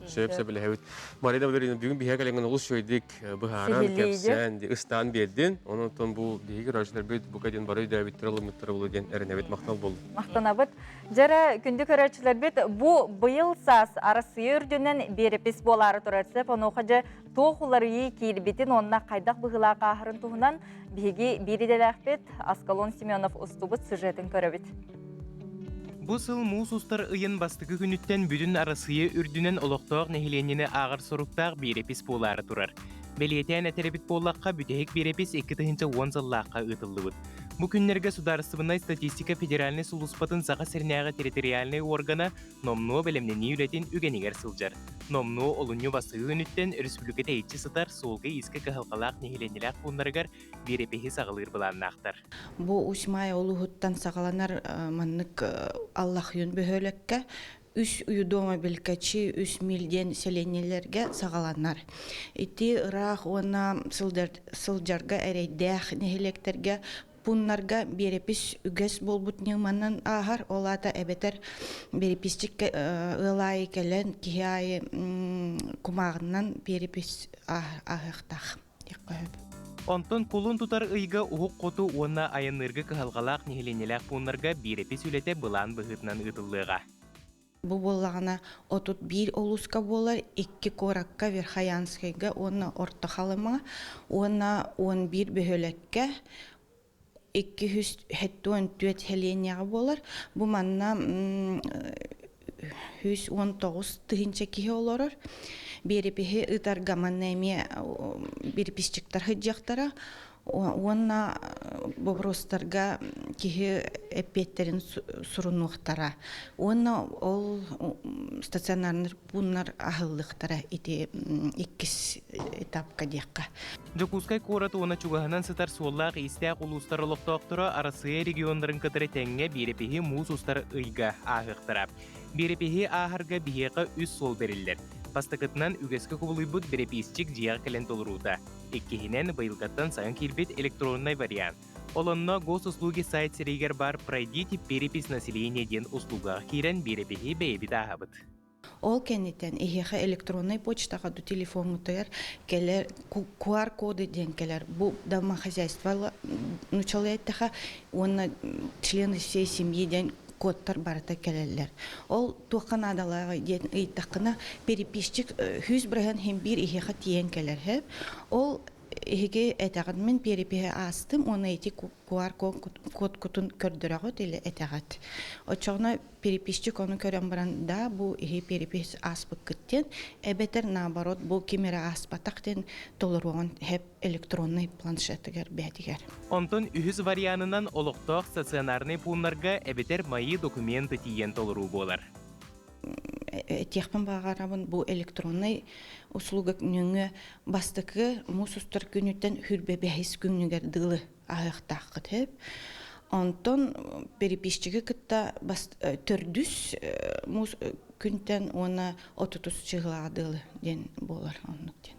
Сөп билебит. Марина билерин бүгүн бихегалеңен улус шойдик быхаран кепсен ыстан бердин. Онтон бу биги рождер бит бу каден бары да биттирелим миттирелу ден эренебит мактал болду. Мақтанабыт. Жара күнді көрәтшілер бет, бұ бұйыл сас арасы үрдінен берепес болары тұрарсып, оны оқыжы тоқылары кейлбетін онына қайдақ бұғыла қағырын тұғынан бігі беределәқ бет Аскалон Семенов ұстубыт сюжетін көрәбет. Бу сыл муус устар ыйын бастығы күніттен бүдін арасыйы үрдінен олықтоқ нәхиленіне ағыр соруқтақ берепес болары тұрар. Белиетен әтеребит боллаққа бүтәйік берепес 2-10 жыллаққа ұтылды бұд. Бу күннерге Сударственная статистика федеральный сулуспатын саға сірнәғы территориальный органа номну белемнені үлетін үгенігер сылжар. Номну олыню бастығы күніттен республика тәйітші сытар солғы искі кахалқалақ нехеленеләқ бұнларығар берепехи сағылыр бұланнақтар. Бу усмай олуғыттан сағаланар маннык Аллах юн бөхөлекке үс уюдома билкачи 3 милден селенелерге сағаланар. Ити ырах она сылжарга әрейдәқ нехелектерге Пуннарга берепис үгес болбут неңманнан ахар олата әбетер береписчик ылай келен кихай кумағынан берепис ахықтақ. Онтон кулун тутар ыйга уһук коту уонна айынырга кыһалгалаах нихиленелээх пууннарга биирепис үлете былаан быһытынан ытыллыга. Бу боллагана отут бир олуска болар, 2 коракка Верхоянскайга, онна ортохалымага, онна 11 бөһөлекке 200 хеленяга болар. Бу манна 119 тыгынча кихи олорор. Берепихи ытар гаманнеме береписчиктар хыджактара. Онна бобростарга кихи эпеттерин сурунуқтара. Онна ол стационарный пуннар ахыллыктара ити 2 этапка декка. Жокускай кораты она чугаһынан сытар суоллаах истээх улустар олохтооқтора арасыйа региондарын кытары тәңге берепихи муус устар ыйга аахыктара. Берепихи аахарга биһиэка үс сол бериллер. Пастакытынан үгеске кубулуйбут береписчик жияқ кэлэн толурууда. Иккихинен быйылгаттан сайын килбит электронный вариант. Олонно госуслуги сайт серигер бар пройдите перепись населения ден услугах кирен берепихи бэйбит аахабыт. Ол кеннитен ихеха электронный почтага ду телефон келер QR-коды ден келер. Бу домохозяйство началеттаха он члены всей семьи ден кодтар барыта келелер. Ол туқанадалағы ден ыйтақына переписчик 100 браган хем бир ихеха тиен келер хеп. Ол ихеге этагат мен перепихе астым, оны эти QR-код кутун көрдірағыт или этагат. Очоғна переписчик оны көрен баранда бу ихе перепис аспык кіттен, әбетер наоборот бу кемера аспатақтен толыруған хеп электронный планшетігер бәдігер. Онтон үхіз варианынан олықтоқ стационарный пууннарга әбетер майы документы тиен толыру болар. Техпен бағарабын бұл электронный услуга күніңі бастықы мұсустар күніттен хүрбе бәхіс күнігер дылы ағықтаққыт хеп. Онтон переписчігі күтті түрдүс күнттен оны 30 чығыла дылы ден болар онлықтен.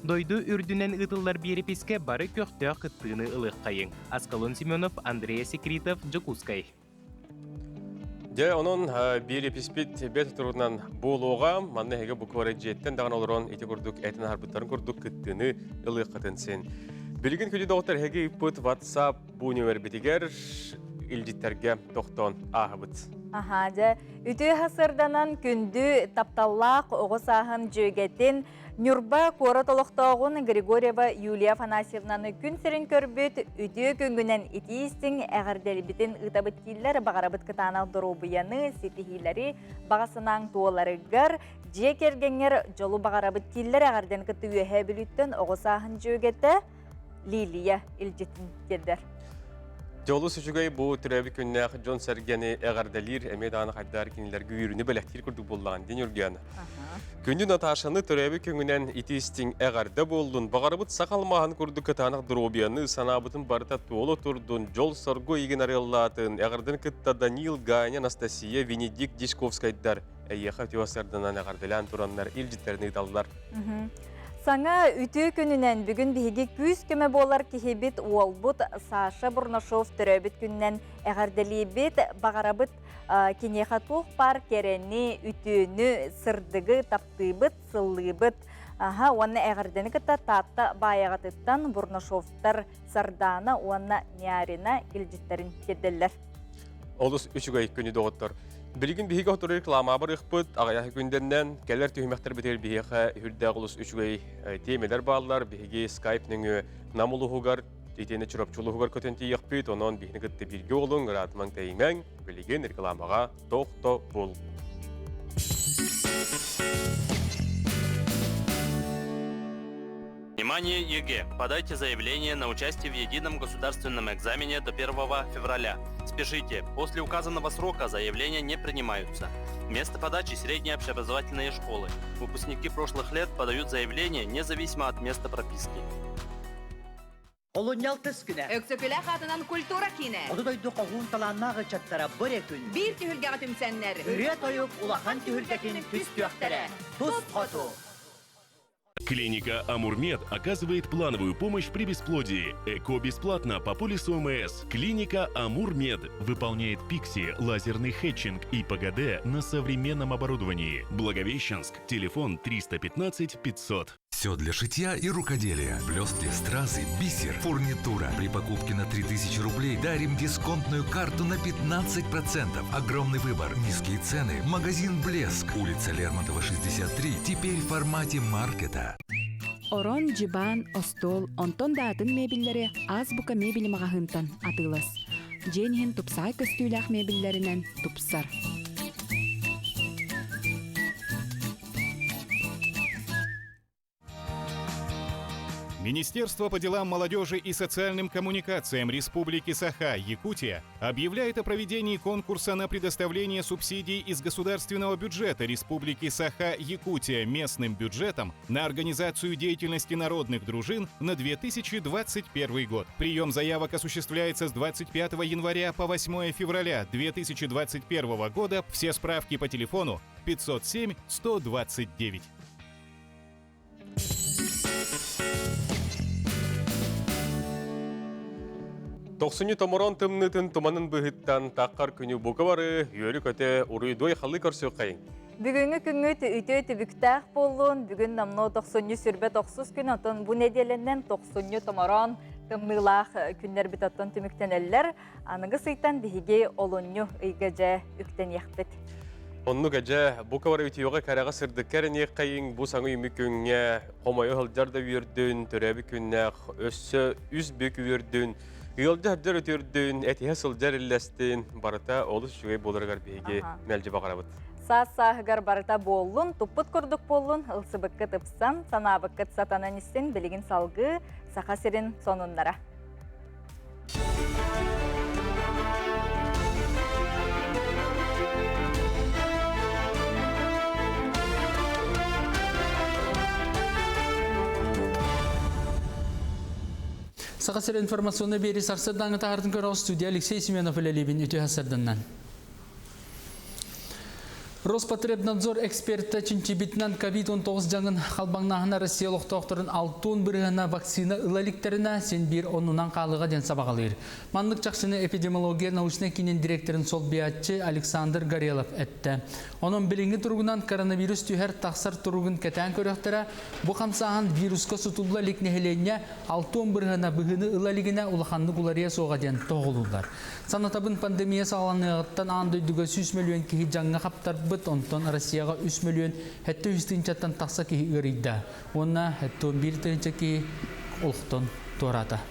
Дойду үрдүнен ытыллар береписке бары көқтөк кыттыыны ылық қайын. Аскалон Семенов, Андрей Секретов, Жокускай. Де онон береписпит бет турунан болуға манна хеге буквары жеттен даган олорон ити курдук этин харбыттарын курдук кыттыны ылык кытынсын. Билген күлі доғыттар хеге иппыт WhatsApp буынер битигер илдиттерге тоқтон ахыбыт. Аха, же үтü хасырданан күнді тапталлақ оғысағын жөгетін Нюрба Коротолықтауғын Григорьева Юлия Афанасьевнаны күн сірін көрбіт үтü күнгінен итейістің әғірделібітін ұтабыт кейлер бағарабыт кытанал дұру бұяны сетихилері бағасынан туоларыгар же кергенер жолу бағарабыт кейлер әғірден күтті үйе біліттен оғысағын жөгеті Лилия илжетін дердер. Жолу сүчүгэй бу түрәбі күннәқ Джон Сәргені әғарделер әмеданы қайдар кенелер гүйіріні бәләктер күрді болған ден үргені. Күнді Наташаны түрәбі күнінен итестің әғарда болдun, бағарыбыт сақалмағын күрді кітанық дробияны, санабытын барыта туолы тұрдun, жол сорго еген ареллатын, әғардын кітта Данил, Ганя, Анастасия, Венедик, Дишковскайдар, әйеқа тевасырдынан әғарделян тұраннар елжіттеріне далылар. Саңа үтүү күнінен бүгін биһиги күз көмө болар кихибит уолбут Саша Бурнашов төрөбүт күннен эгарделибит багарабыт кинеха туох бар керени үтүүнү сырдыгы таптыыбыт сыллыыбыт. Уанна эгардени кытта таатта баягатыттан Бурнашовтар сардана уанна Нярина илжиттерин кедделлер. Олус үчүгай күнү доғыттыр. Білген бігі ғотыр реклама бар ұқпыт, ағаяқы күндерінен кәлер түйімектер бітер бігі үрді ғылыс үчүгай темелер балылар, бігі скайпныңы намылығығар, етені чұрапчылығығар көтенті еқпіт, онын бігі ғытты бірге олың ұратмаң тәймен білген рекламаға тоқты бұл. Внимание, ЕГЭ! Подайте заявление на участие в едином государственном экзамене до 1 февраля. Спешите, после указанного срока заявления не принимаются. Место подачи – средние общеобразовательные школы. Выпускники прошлых лет подают заявление независимо от места прописки. Олоньял төскүнә. Өксөкөлә хатынан культура кине. Одойды қоғун таланнағы чаттара бір күн. Бир түһүлгәгә түмсәннәр. Үрет ойып улахан түһүлгәкин түс түяқтары. Тус қоту. Клиника «Амурмед» оказывает плановую помощь при бесплодии. ЭКО бесплатно по полису ОМС. Клиника «Амурмед» выполняет ПИКСИ, лазерный хетчинг и ПГД на современном оборудовании. Благовещенск. Телефон 315 500. Все для шитья и рукоделия. Блестки, стразы, бисер, фурнитура. При покупке на 3000 рублей дарим дисконтную карту на 15%. Огромный выбор, низкие цены. Магазин «Блеск». Улица Лермонтова, 63. Теперь в формате маркета. Орон, джибан, остол, онтон датын мебеллери азбука мебели магахынтан атылас. Дженхен тупсай костюлях мебеллеринен тупсар. Министерство по делам молодежи и социальным коммуникациям Республики Саха-Якутия объявляет о проведении конкурса на предоставление субсидий из государственного бюджета Республики Саха-Якутия местным бюджетом на организацию деятельности народных дружин на 2021 год. Прием заявок осуществляется с 25 января по 8 февраля 2021 года. Все справки по телефону 507 129. Тоқсыны томорон тымнытын туманын бұғыттан таққар күні бұғы бары, үйері көте ұрыйдой қалы көрсі қайын. Бүгінгі күнгі үйті түбіктәқ болуын, бүгін намно 90 сүрбе 90 күн отын бұл неделеннен 90 томорон тымнылақ күннер біт оттын түміктен әлілер, анығы сыйтан бігі олынны үйгәжі үктен еқпет. Онны гәжі бұғы бары ütіуға кәріға сырдық кәріне қайын бұл саңы үмі күнге қомайы ғылдар да үйірдің, түрәбі күнне өссі үз бүк үйірдің, Үйілді әбдер өтердің, әтіге сылжар ілләстің, барыта олыс жүгей болырғар бейге мәлжі бағарабыд. Саас-сағығар барыта болын, тұппыт күрдік болын, ұлсыбыққы тыпсан, санабыққыт сатанан істен білігін салғы, сақа серін сонынлара. Сақасыр информационны бері сарсырдаңы тағырдың көрі студия Алексей Семенов үлелебін өте хасырдыңнан. Роспотребнадзор эксперті чинчибитнан COVID-19 жаңын қалбаңнағына Россиялық тоқтырын 6 бірғана вакцина ылаликтеріне сен бір онынан қалыға ден сабағалыр. Мандық жақшыны эпидемиология научный кинен директорын сол биятчы Александр Горелов әтті. Оның біліңгі тұрғынан коронавирус түйер тақсар тұрғын кәтән көріқтері бұл қамсаған вирусқа сұтылы лекнехелене 6 бірғана бұғыны ылалигіне ұлақанды құлария соға ден тоғылулар. Санатабын пандемия сағаланығыттан андойдығы 100 миллион кейі жаңға қаптар онтон Россияға 3 миллион хәтті үстінчаттан тақса кейі үрейді. Онна хәтті 11 түйінші кейі ұлықтон тората.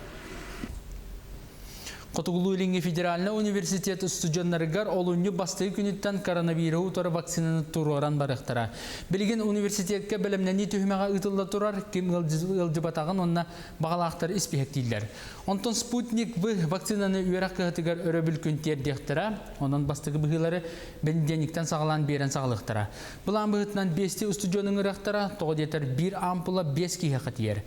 Котугулуйлинги федеральный университет студенттарыгар олунью бастыгы күнүттен коронавирус тора вакцинаны туроран барыктара. Билген университетке белемнени түһмәгә ытылда турар, ким ылжыбатаган онна багалактар испехтилер. Онтон Спутник В вакцинаны үйрәк кытыгар өрөбүл күнтер дехтера, онон бастыгы быгылары бендениктен сагалан берен сагалыктара. Булан быгытнан 5 студенттың ырактара, тогы детер 1 ампула 5 киһә хатыер.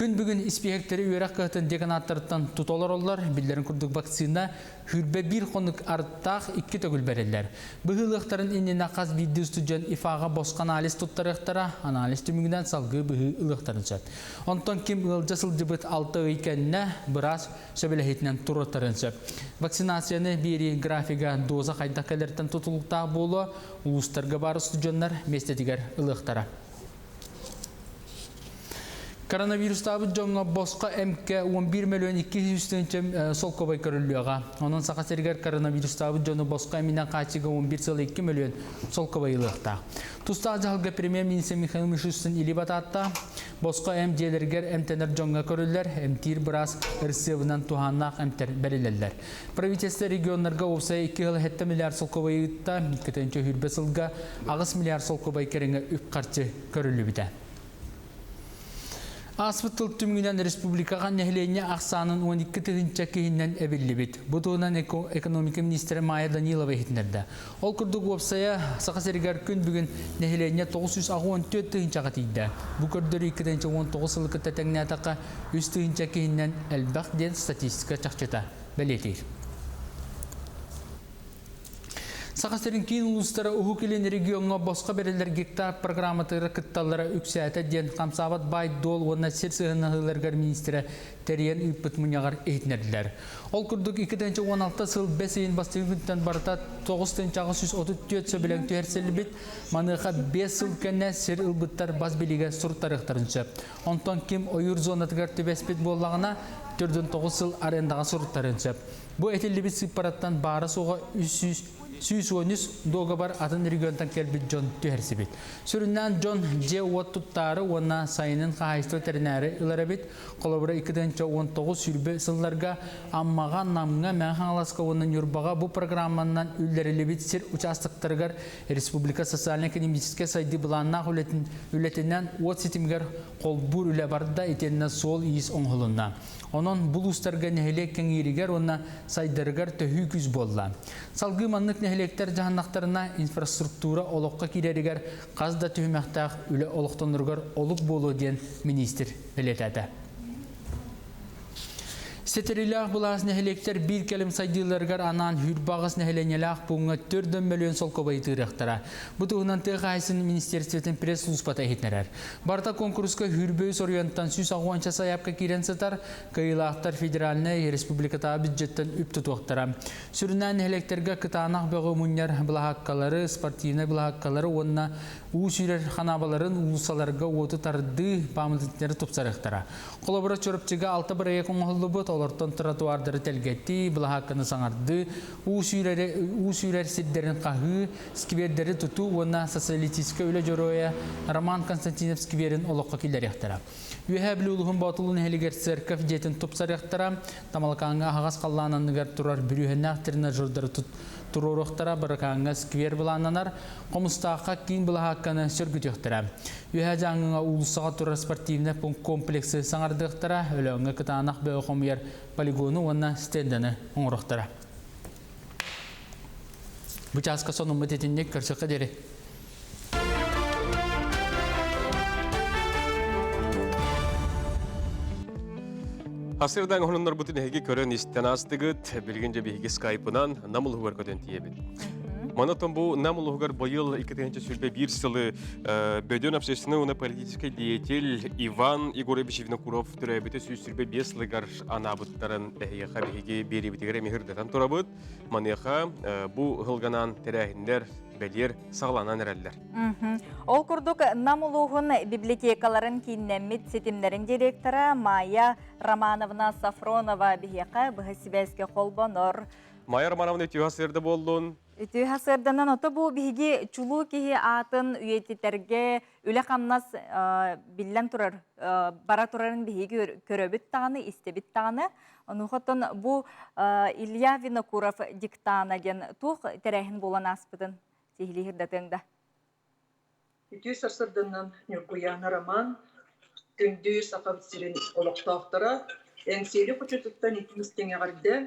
Күн бүгін испехектері үйерек қағытын деканаттарыттан тұтолар олар, білдерін күрдік вакцина хүрбе бір қонық арттақ 2 төгіл бәрелер. Бұғылықтарын иннен ақаз видео студент ифаға босқан анализ тұттарықтара, анализ түмігінен салғы бұғылықтарын сөп. Онтон кем ұлжасыл дебіт 6 екеніне біраз сөбелехетінен тұрыттарын сөп. Вакцинацияны бері графига доза қайдақелерден тұтылықтағы болу, ұлыстарға бары студенттар местетігер ұлықтара. Коронавирустағы жоңға босқа әмке 11 миллион 200 сол көбай көріліға. Оның сақасергер коронавирустағы жоңы босқа әмінен қачыға 11,2 миллион сол көбай ұлықта. Тұстағы жағылға премьер-министр Михаил Мишустин илі бататта, босқа әм делергер әмтенер жоңға көрілер, әмтир біраз ұрсевынан туғаннақ әмтер бәрелелер. Правительство регионларға опсай 2,7 миллиард сол көбай ұйтта, 2-тінші хүрбе сылға 9 миллиард сол көбай кереңі үп қарчы көрілі біді. Аспыттыл түмігінен республикаға нәхілене ақсанын 12 тығынча кейіннен әбілі бет. Бұтығынан экономика министрі Майя Данилова етінерді. Ол күрдік опсая сақасергер күн бүгін нәхілене 914 тығынчаға тейді. Бұл көрдері 2019 сылықы тәтәңіне атаққа 3 тығынча кейіннен әлбақ ден статистика чақчыта бәлетейір. Сақастерін кейін ұлыстары ұху келен регионға босқа берелер гектар программатыры күтталары үксәті ден қамсабат бай дол онна серсігінағыларғар министері тәрен үппіт мұнияғар ейтінерділер. Ол күрдік 2016 сыл 5 айын бастығы күнттен барыта 9,634 сөбілен түйерселі бет, маныға 5 сыл кәне сер ұлбыттар баз біліге сұрттарықтарыншы. Онтан кем ойыр зонатығар төбеспет болағына 4,9 сыл арендаға сұрттарыншы. Бұл әтелі бет сыппараттан бары соға 313 доға бар атын регионтан келбет Джон түйерсі бет. Сүріннен Джон же уат тұттары онна сайының қағайсты терінәрі ұлары бет, қолабыра 2019 сүрбе сылларға аммаған намыңа мән қаңласқа оның юрбаға бұл программаннан үлдерілі бет сер участықтарғар Республика социально-экономическе сайды бұланнақ үлетінен от сетімгер қолбұр үлі барда етеніне сол иіс оңғылына. Onun бұл ұстарға нәхелек кәңерігер, онна сайдарығар төхі күз болла. Салғы маннық нәхелектер жағаннақтарына инфраструктура олыққа керерігер, қазда түймәқтақ үлі олықтанырғар олық болу ден министр білетәді. Сетерилах булас нәхелектер бір кәлім сайдыларғар анан хүрбағыз нәхеленелах бұңға 4 миллион сол көбайтырықтара. Бұтығынан тұғайсын министерстветін пресс-службата етнерер. Барта конкурска хүрбөйс ориенттан сүз ағуанча саяпқа керен сатар, кайылақтар федераліне республиката бюджеттен үпті туақтара. Сүрінен нәхелектерге кытанақ бөғі мұнер бұлаққалары, спортивны бұлаққалары, онына ұсүйрер қанабаларын ұлысаларға оты тарды памылдықтері тұпсарықтара. Қолабыра чөріпчіға 6 бір екін ғылды бұт, олардан тротуардары тәлгетті, бұлаққаны саңарды, ұсүйрер сиддерін қағы, сквердері тұту, онына социалистическа өлі жороя Роман Константинов скверін олыққа келер ектара. Үйе білі ұлығын батылын әлігер церков жетін тұпсарықтара, тамалқанға ағас қаллананығар тұрар бүрүйені ақтырына жордары тұрорықтара бірқаңға сквер бұлананар, қомыстаққа кейін бұлаққаны сөргітектіра. Үйе жаңыңа ұлысыға тұрар спортивны комплексі саңардықтыра, өліңі кітанақ бөғі қомияр полигону онына стендіні оңырықтыра. Бұчасқа соның мұтетінде көрсі қадері. Асырдан онынлар бұтын әйге көрін істен астығыт, білгенже бейге скайпынан намыл ғығар көден тиебет. Манатон бұл намыл ғығар бойыл 2-ші сүрбе бір сылы бөден общественный оны политический деятель Иван Егорович Винокуров түрәбеті сөз сүрбе 5 сылығар анабыттарын әйеға бейге бері бітігері мехірдетен тұрабыт. Манеға бұл ғылғанан тәрәхіндер бәлер сағланан әрәлілер. Ол күрдік намылуғын библиотекаларын кейіннәмет сетімдерін директора Майя Романовна Сафронова бігеқа бұғы сібәске қолбаныр. Майя Романовна өтіғасырды болуын? Өтіғасырдынан оты бұл бігі чулу кейі атын үйететерге үлі қамнас білен тұрар, бара тұрарын бігі көрөбіт тағаны, істебіт тағаны. Онуғытын бұл Илья Винокуров диктана ген тұқ тәрәхін болан аспыдын тегілігірдетіңді. Үтүй сарсырдынан Нюргуяна Роман, түнді сақабытсерін олықтақтыра, әңсейлі құчытыптан етімістен ағарды.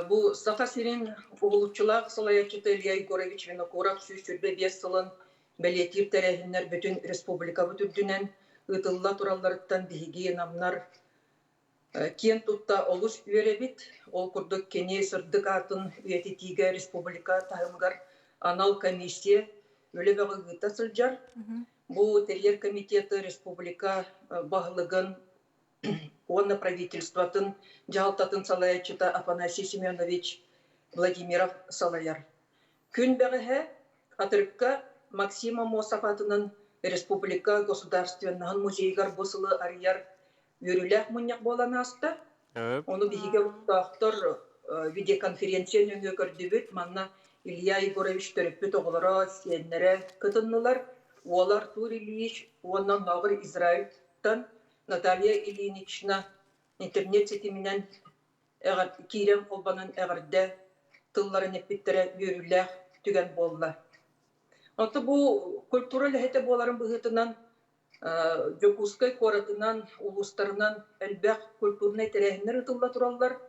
Бұл сақасерін оғылықчылақ Салаячыты Илья Егорович Винокуров сөз сүрбе 5 сылын бәлетир тәрәхінлер бүтін республика бұтүрдінен ытылла туралларыттан биһиги намнар кен тутта олус үөребит, ол курдук кене сырдык атын үетитиге республика тахымгар анал комиссия өлебөгүгүта сылжар. Бу терьер комитеты республика баглыгын онна правительствотын жалтатын салаячыта Афанасий Семенович Владимиров салаяр. Күн бәғіхе атырыкка Максима Мосафатынын республика государственнан музейгар босылы арияр өріләк мұняк болан аста. Оны бігіге ұқтақтыр видеоконференция нөңі көрдібіт, манна Илья Егорович төріппіт оғылыра сеннері кытыннылар. Олар Тур Ильич, оннан нағыр Израильтан Наталья Ильинична интернет сетімінен кейрен қолбанын әғірді тылларын еппеттері өріләк түген болла. Онты бұл культура ләхеті боларын бұғытынан Жокускай коратынан, улустарынан әлбәқ культурный тәрәхінер ұтылла туралар.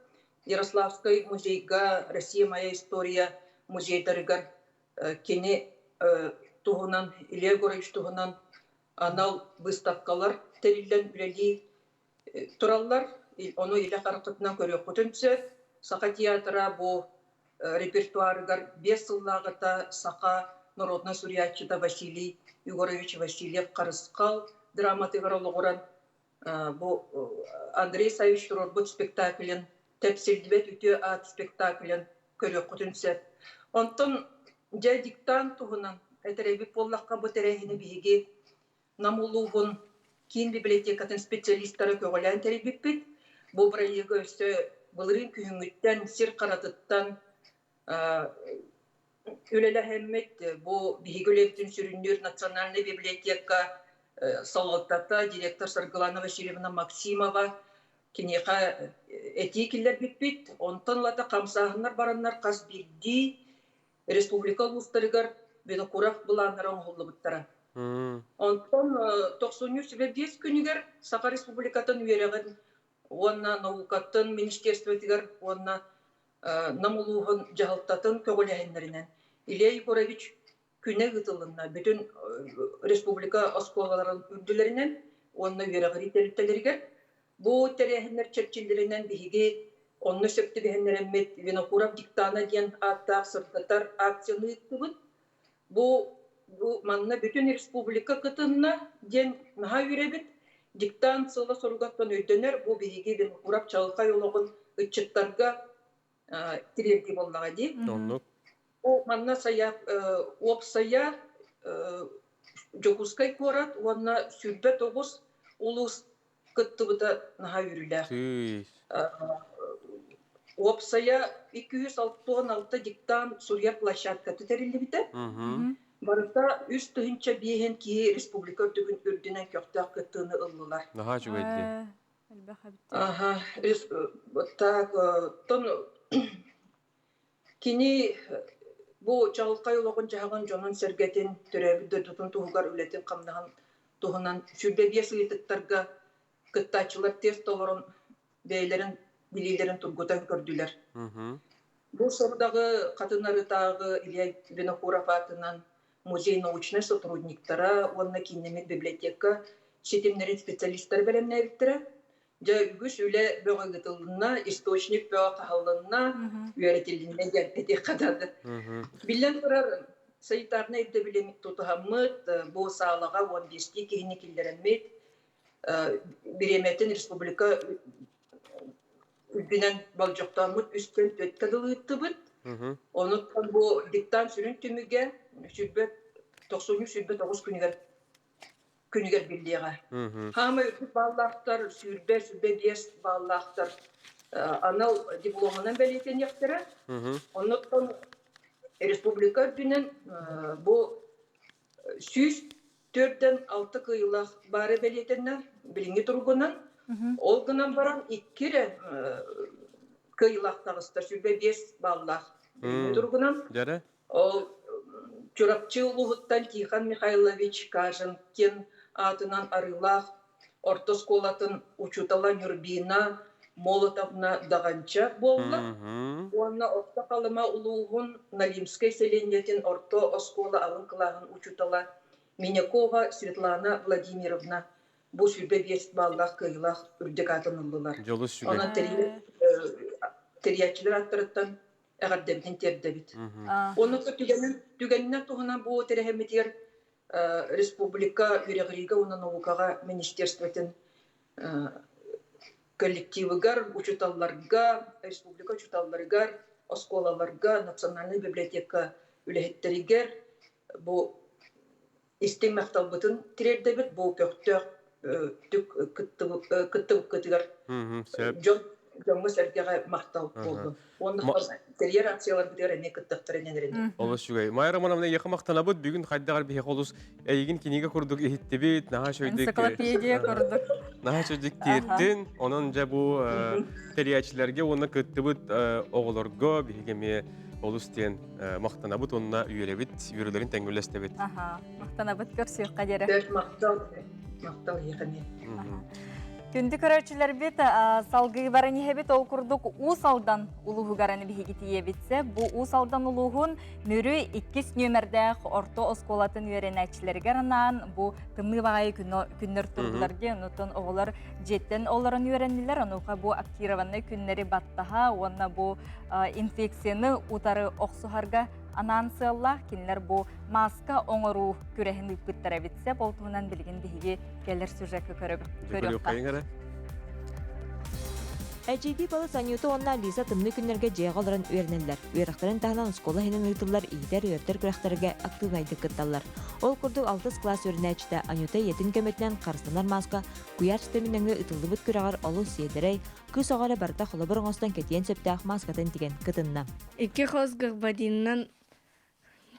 Ярославскай музейга, Россия моя история музейдарыгар кене туғынан, Илья Егорович туғынан анал выставкалар тәрілден үләли туралар. Оны илі қарқытынан көрі құтынсы. Сақа театра бұл репертуарыгар 5 сыллағыта Сақа народный сурьячыда Василий Егорович Васильев Қарысқал драматыгар олығыран бұл Андрей Савич Турорбут спектаклін тәпсілдібет үте ат спектаклін көрі құтынсы. Онтын жай диктант туғынан әтірәбі боллаққа бұл тәрәхіні бігі намулуғын кейін библиотекатын специалисттары көғілән тәрәбіп бет. Бұл бірәлігі өсі бұлырын күйіңіттен, сир қаратыттан өлелі әммет бұл бігі өлептін сүріндер национальный библиотека салғылтата директор Саргалана Васильевна Максимова кенеға этикелер бітпет. Онтан лата қамсағынар бараннар қас білді республика ұлыстарығар Венокурав бұланырын ғолы бұттара. Онтан 90-95 күнігер Сақа республикатын үйерегін онна наукаттын министерствотигар онна намулуғын жағылтатын көгіләйіндерінен. Илья Егорович күне ғытылына бүтін республика осколаларын үрділерінен онна үйерегір ителіктелергер. Бұл тәрәхінер чәрчілдерінен бігі онны сөпті бігінерімет Венокурав диктана ден аттақ сыртатар акцияны үттігін. Бұл манна бүтін республика қытынна ден наға үйребет. Диктант сылы соругаттан өйденер, бұл бігі Венокурав чалқай олығын үтчіттарға тирерге боллаға дейм. Ол манна саяқ, опсая Жокускай корат, онна сүрбет оғыз ұлыс кыттыбыда наға үйрілер. Опсая 266 диктант сурья площадка тетәрілі біті. Барыта үст тұхынча бейхен кейі республика түгін үрдінен көқтақ кыттыны ұлылар. Наға жүг әйді. Так, тон кені бұл чағылқай олығын жағын жонын сәргетін түрәбіді тұтын тұғығар үлетін қамнаған тұғынан сүрбе бес ұйытықтарға кыттачылар тез толырын бәйлерін, білейлерін тұргутан көрділер. Бұл сұрдағы қатынары тағы Илья Венокуров атынан музей научный сотрудниктара, онна кинемет библиотека шетемнерін специалисттар бәлеміне әвіттірі. Жа үгіс үлі бөғі ғытылына, источник бөғі қағылына, үйәретеліне әте қадады. Білен тұрар сайттарына әді білемет тұтығамыд, бұл сағылыға 15-ті кейіне келдерімет, біреметін республика үлгінен балжоқтамыд үстен төткадылы үтті бұд. Онықтан бұл диктан сүрін түміге сүрбет 90-9 күнігер білдеға. Хамы үтіп баллақтар, сүрбе 5 баллақтар анал дипломынан бәлетен ектірі. Онықтан республика дүнен бұл 4-6 кыйлақ бары бәлетеннен біліңі тұрғынан. Ол ғынан баран 2 кыйлақтағыстар, сүрбе 5 баллақ біліңі тұрғынан. Ол Чурапчы ұлығыттан Тихан Михайлович Кажанкин атынан арылақ, орта сколатын учутала Нюрбина, Молотовна Дағанча болды. Онна орта қалыма ұлығын Налимскай селенетін орта оскола алын қылағын учутала Минякова Светлана Владимировна бу сүрбе биест баллах кыйлах үрдек атыныллылар. Жолу сүгэ. Онан терiyatçılar attırıttan əğərdəmdən terdəbit. Onu tügəndən tohuna bu terehemetiyer Республика Юрегрига, онан Наукага Министерствотен коллективыгар, учуталларга, республика учуталларыгар, осколаларга, национальный библиотека үлэхеттеригер, бу истең мақталбытын тирердебит, бу көктөк кыттыбык кытыгар жоңғы сәргеға мақтал болды. Оны терьер акциялар бітер әне кыттықтыр әнелеріне. Олыс жүгей. Майра мұнамына еқі мақтанабыд, бүгін қайдағар бейе қолыс әйгін кенеге көрдік ехеттебет, наға шөйдік... Энциклопедия көрдік. Наға шөйдік тиеттін, оның жа бұл терьячілерге оны кыттыбыд оғылырға бейгеме олыстен мақтанабыд, онына үйелебет, үйелерін тәңгілестебет. Мақтанабыд көрсек қадері. Мақтал еқіне. Күнді көрәтшілер бет салғы барыны хебет ол күрдік ұсалдан ұлығы ғараны бігеті ебетсе, бұл ұсалдан ұлығын мөрі 2 нөмірдәқ орто осколатын үйерен әтшілерге ранан, бұл тымны бағайы күннер тұрғыларды, ұнытын оғылар жеттен оларын үйеренілер, ұнуға бұл актированны күннері баттаға, онына бұл инфекцияны ұтары оқсуғарға анансыллах кинлер бу маска оңору күрәһен үпкеттәре битсә, болтуынан билген биһиге келер сюжетка көрөп. Әҗиби балы санюты онна Лиза тымны күннәргә җыйгаларын үернелләр. Үерәхтәрен тагынан школа һинен үтүлләр идәр үертер күрәхтәргә активнайды кытталлар. Ол курдук 6 класс үрнәчтә Анюта етин көмөтнән Карстанар маска куяр системинәңгә үтүлдүбүт күрәгәр алу седерей күз агара барда холобыр оңостан кетен сөптәк маскатын тиген кытынна. 2 хозгы бадиннан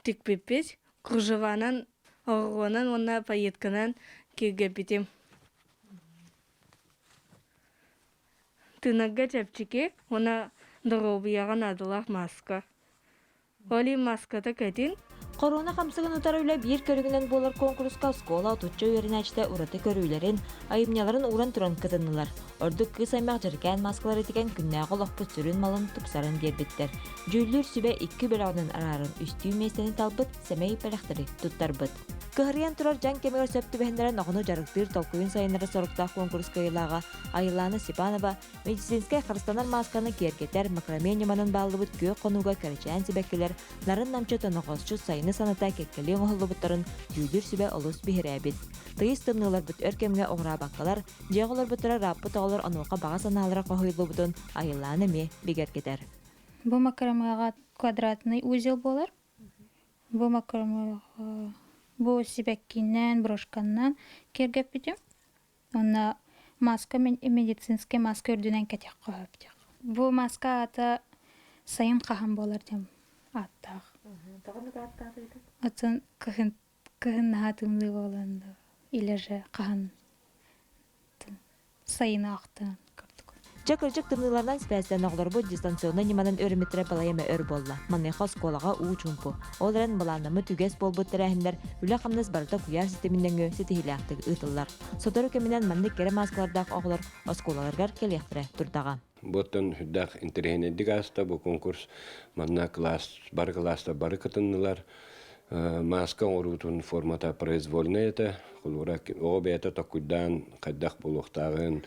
тикпепес кружеванан огонан онна пайетканан кегепитем. Тынагга чапчике, она дробияған адылақ маска. Оли маската кәтин. Корона хамсыгын утарыйлы бир көрігінен болар конкурска скола отучча үйерінәчті ураты көрүйлерин, айымняларын уран туран кытынылар. Ордук кыз аймақ жеркен маскалар етеген күннәғы лоқпы сүрін малын тупсарын бербеттер. Жүйлер сүбе 2 бөлағының арарын үстүй местені талбыт, сәмей пәліқтірі туттарбыт. Кыһырыян турар жан кемегер сөптү бәһендерен оғыны жарықтыр толкуын сайынары сорықтақ конкурска илаға Айланы Сипанова медицинскай Қарыстанар масканы кергетер макраменеманын балыбыт көй қонуға кәрчән себеккелер нарын намчыты нұғызчы сайыны саната кеккелі оңғылыбыттарын жүйлер сүбе олыс бігірәбет. Тыйыз тымнылар бүт өркемге оңыра баққалар, жеғылар бұттыра раппы тағылар ануға баға саналыра қоғылы бұтын Айланы ме бігергетер. Бұл макрамаға квадратный узел болар. Бұл макрамаға Бу сибеккинен, брошканнан кергеп битем. Онна маска медицинский маска үрдүнен кетек коюп дек. Бу маска ата сайын кахан болар дем аттак. Атын кыхын хатымлы боланды. Илеже кахан сайын актан. Жакыржык тымнылардан спәстен оғларбы дистанционный неманын өріметері балайымы өр болла. Маннайқа сколаға уу чумпу. Оларын баланымы түгес болбыт тәрәхіндер үлі қамныз барда куяр системінден сетихілі ақтығы ұтылар. Сотары көмінен манны кері маскалардақ оғлар осколаларғар келектірі тұрдаға. Боттан хүддақ интерхенедік аста бұл конкурс манна бар класста бары кытыннылар. Маска орутун формата произвольна это. Обе это токудан қайдақ болуқтағын.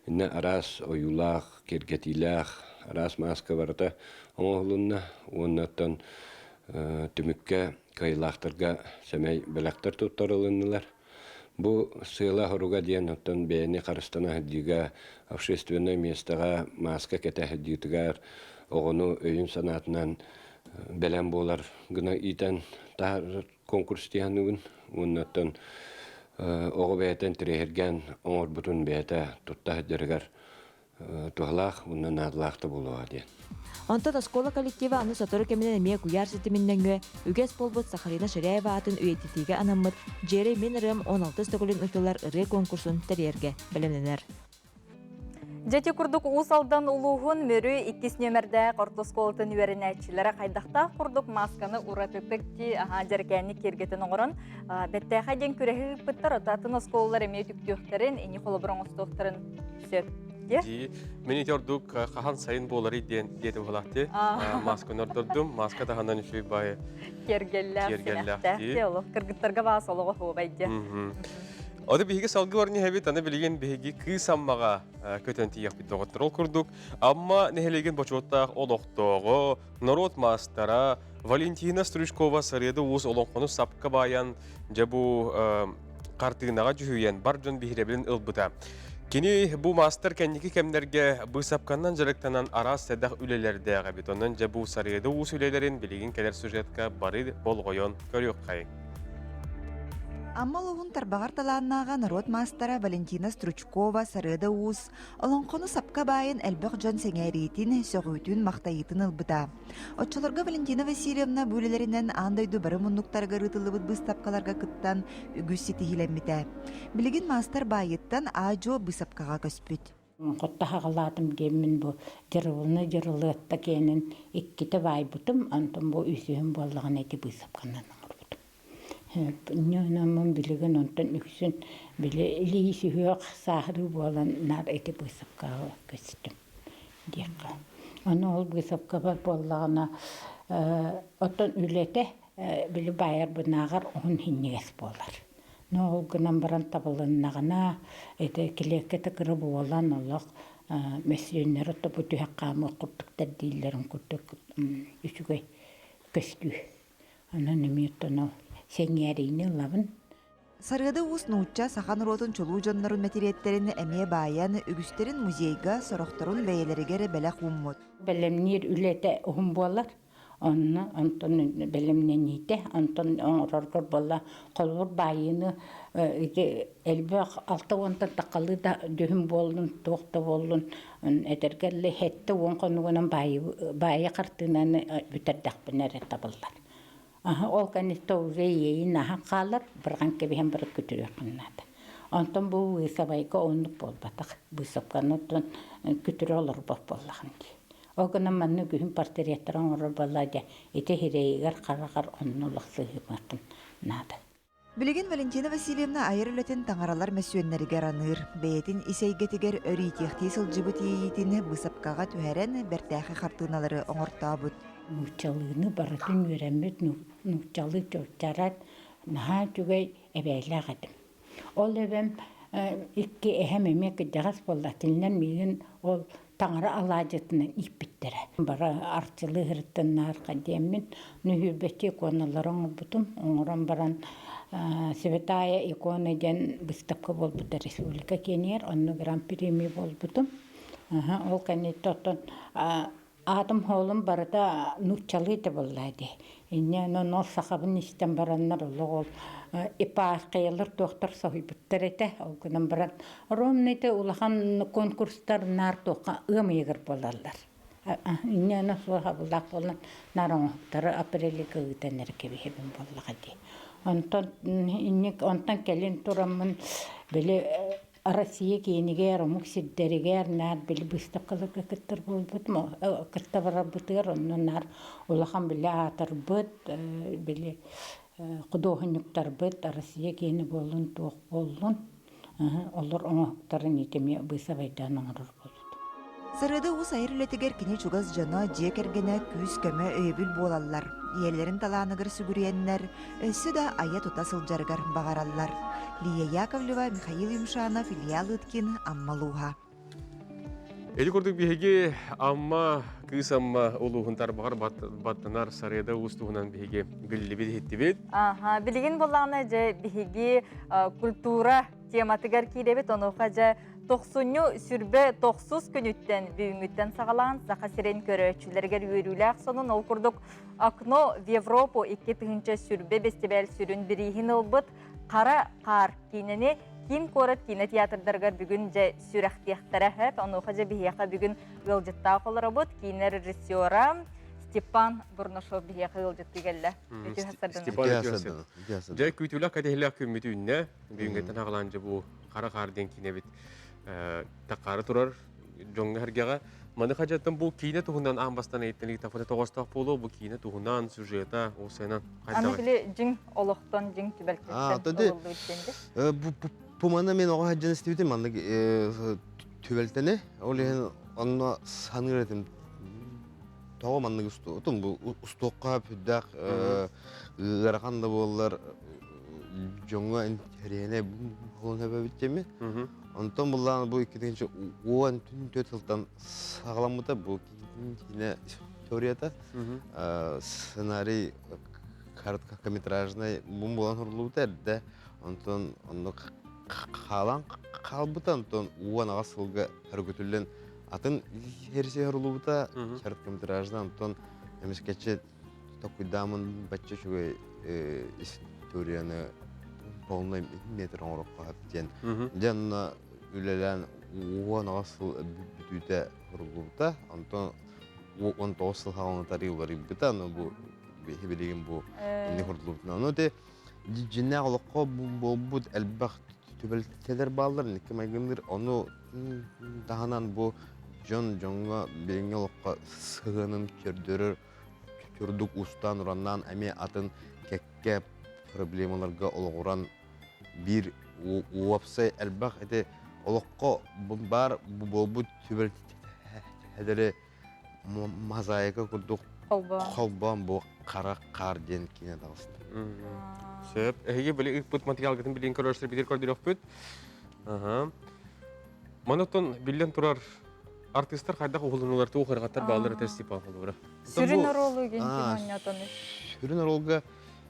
Инна арас оюлах, кергетилах, арас маска барата оңолунна, оннаттан түмікке кайлақтырға сәмей білақтар туттарылыннылар. Бу сыйла хоруга дейін оттан бәйіні қарыстана хаддига общественное местаға маска кәті хаддиутығар оғыну өйін санатынан бәлем болар гына итен тағыр конкурс дейінігін, оннаттан оғы бәйтен тірехерген оңыр бұтын бәйті тұтта дәргер туғалақ, оннан адылақты болуға дейін. Онтан оскола коллектива аны сатыры кемінен әме куяр сетімінденгі үгес болбыт Сахарина Шыряева атын үйететіге анаммыт Джері Минерем 16 стөгілін ұтылар ұры конкурсын тәрерге білімденер. Жети курдук усалдан улуғын мөрі 2 нөмірді қортосколытын үйерінәтшілері қайдақта курдук масканы ұратытық ки жаркәні кергетін оңырын. Бәтті қайден күрәхі бұттар ұтатын осколалар әме түктіқтерін, әне қолы бұрын ұстықтырын сөп. Мен етердік қахан сайын болары деді болақты. Масканы ұрдырдым, маска тағандан үші бай кергелләқ сенәқті. Кіргіттарға бағас олығы ху бәйді. Ода биһиги салгы барны хэбит аны билген биһиги кыысаммага көтөн тиях бит доготтор курдук. Амма нехелеген бочоттах олохтого, народ мастера Валентина Стручкова сарыды уус олонкону сапка баян жабу картыгынага жүһүйен бар жон бихиребилин ылбыта. Кини бу мастер кенники кемнерге бу сапканнан жарыктанан арас седах үлелердеге бит онун жабу сарыды уус үлелерин билеген келер сюжетка бары болгойон көрүк кай. Аммалуғын тарбағар таланнаға народ мастера Валентина Стручкова сарыда уус, олонқону сапка байын әлбіқ жон сеңәретін, сөғүйтін мақтайытын ылбыта. Отчыларға Валентина Васильевна бөлелерінен андайду бары мұннуқтарға рытылыбыт быстапкаларға кыттан үгісі тихилеммите. Білігін мастер байыттан ажо бысапкаға көспүт. Қотта хағалатым демін бұ жырылыны жырылытта кенін иккіті бай бұтым, антым бұ үйсігін болығын әті бысапканнан. Нёнамын билеген онтон үксүн биле лиси хөк сахры болан нар эти бысапка көстүм дияка. Аны ол бысапка бар боллагына отон үлете биле байар бунагар он хиннес болар. Но ол гынан баран табылыннагына эте килеккете кыры болан олак месьеннер тобу төхкамы куртуктар диллерин куртук үчүгөй көстү. Аны неметтен сеңәрейні лавын. Сарыды уус нууча сахан ротун чулуу жоннорун материеттерин эмие баян үгүстерин музейга сорохторун бәйелеригер бәләк уммут. Белемнер үлете ухум болар. Онтон белемнен ите, онтон оңороргор болла колур байыны элбек алты онтон тақалы да дөһүм болдун, тоқта болдун. Этергелли хетте оңконугунан байы картынан бүтердәкпенер табылар. Ол канисто уже наха қалар, бірған кебеген бір күтірі қыннады. Онтан бұл сабайға онлық болбатақ. Бұл сапқанытын күтірі олар болағын. Ол күні мәнні күйін портреттірін орыр болады. Еті хирейгер қарағар онлық сығыматын нады. Білеген Валентина Васильевна айыр үлетін таңаралар мәсуеннерігер аныр. Бәйетін исәйгетігер өритехті сылжыбыт ейетін бұсапқаға түхәрен бәртәқі қартыналары оңыртабыд. Нучалыны барытын өремет, нучалы чоқтарат, наға түгей әбәйлі ағадым. Ол әбәм икки әхем әмек жағас болатынлан меген ол таңара алажетінің иппеттері. Бара артылы ғырттыннар қадеммен нүхірбәтте иконаларын бұтым, оңыран баран Светая икона ден бұстапқа бол бұты республика кенер, онны гран-прими бол бұтым. Ол кәнеттотын Атым холым барыда нучалыйты боллайды. Инне нор сахабын истен бараннар олығол. Ипаас қиялыр тоқтар сахибыттар еті. Ол күнін баран. Ромнайты улахан конкурстар нар тоққа ұм егір болалар. Инне нор сахабылақ болан нар оңықтары апрелігі ұйтанер кебехебін боллағады. Онтан келін тұрамын білі Россия кейінігер, омық сиддерігер, нар білі бұстаққылығы кіттір болбыд, кітті бара бұтығыр, онын нар олақан білі атыр бұд, білі құдоғынықтар бұд, Россия кейіні болын, тоқ болын, олар оңықтарын етеме бұйса байдан оңырыр болуд. Сырыды уус айыр үлетігер кіне чугаз жана жекергені күз көмі өйбіл болалар. Иелерін таланығыр сүгүреннер, өссі да ая тута сылжаргар бағаралар. Лия Яковлева, Михаил Юмшанов, Илья Лыткин, Аммалуха. Эли көрдік бейге амма кыз амма олуғынтар бағар баттанар сарыда ұстуғынан бейге білі хетті бет. Білген болағына жа бейге культура тематыгар кейдебет, онуға жа 90 сүрбе 90 күніттен бүйінгіттен сағалаған сақасырен көрөчілергер үйріләқ сонын ол күрдік Окно в Европу 2 сүрбе бестебәл сүрін бірейін олбыт қара қар кейнені кин корат кине театрдаргар бүгін жа сүрәқтияқтара әп, онуға жа бейеқа бүгін ғылжытта қолыр бұд, кейінер режиссера Степан Бурнашов бейеқа ғылжытты келі. Степан Бурнашов. Жа күйтілі кәдейлі көмметі үнне, бүгінгеттен ағылан жа бұл қара қардың кейіне бет таққары тұрар жоңға әргеға. Маны қажаттан бұл кейіне тұғынан аңбастан еттенлігі тафыда тоғыстақ болу, бұл кейіне тұғынан сюжета, осайынан қайдағы. Аны біле жың олықтан, жың түбәлкеттен олды өткенде? Пумана мен оға хаджан істеуітім, аны түбәлтені, ол ең онына саныр етім. Тоғы манны ұстуққа пүддәқ ғарақанда болылар, жоңга интерене болон себептеми. Онтон буллан бу 2-нче 14 жылдан сагаламыта бу кине историята. Сценарий короткометражный бу болон хурлута да. Онтон онно калан калбыта онтон уан асылга өргөтүлгөн атын херсе хурлута короткометражный онтон эмескече токуйдамын бачча шугай историяны полный метр оңорокко хаптен. Жанна үлелен уан асыл бүтүтө хурлута онтон 19 жыл халаны тарихлары быта, но бу билеген бу не хурлута. Но те жинна олокко бу элбах төбөлтелер балдар никем айгындыр. Ону таханан бу жоңга белеңе олокко сыгынын көрдөрөр көрдүк устан ураннан эми атын кекке проблемаларга олгуран бир уапсай элбах эте олокко бар бу төбөлтелери мозаика курдук колбан бу кара кар ден кине дагысын. Сөп, эге биле ипут материал гытын билен көрөштүр бидер көрдүрөк бүт. Манотон билен турар артисттер кайда улунулар туу кыргаттар баалар тестипал болура. Сүрүн оролу генти манятон. Сүрүн оролга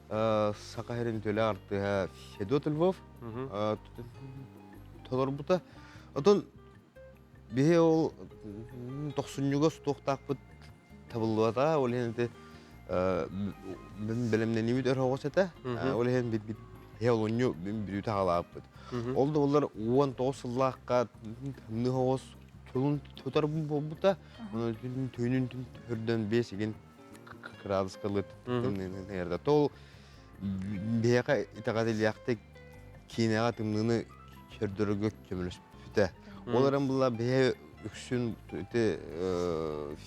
Сакахерин төле арты Федот Львов толорбута. Отон бие ол 90-го стоктакпыт табылуата, ол енде билимден немит өрөгөсөтө. Ол ен бит хеолоню бирү тагалаппыт. Ол да олар 19 жыллакка ныгос тулун тотар болбута. Оны төнүн төрдөн 5 ген градуска лыт нерде. Тол бияка итагадыл якты кинега тымныны көрдөргө көмөлөспүтө. Оларым була бие үксүн те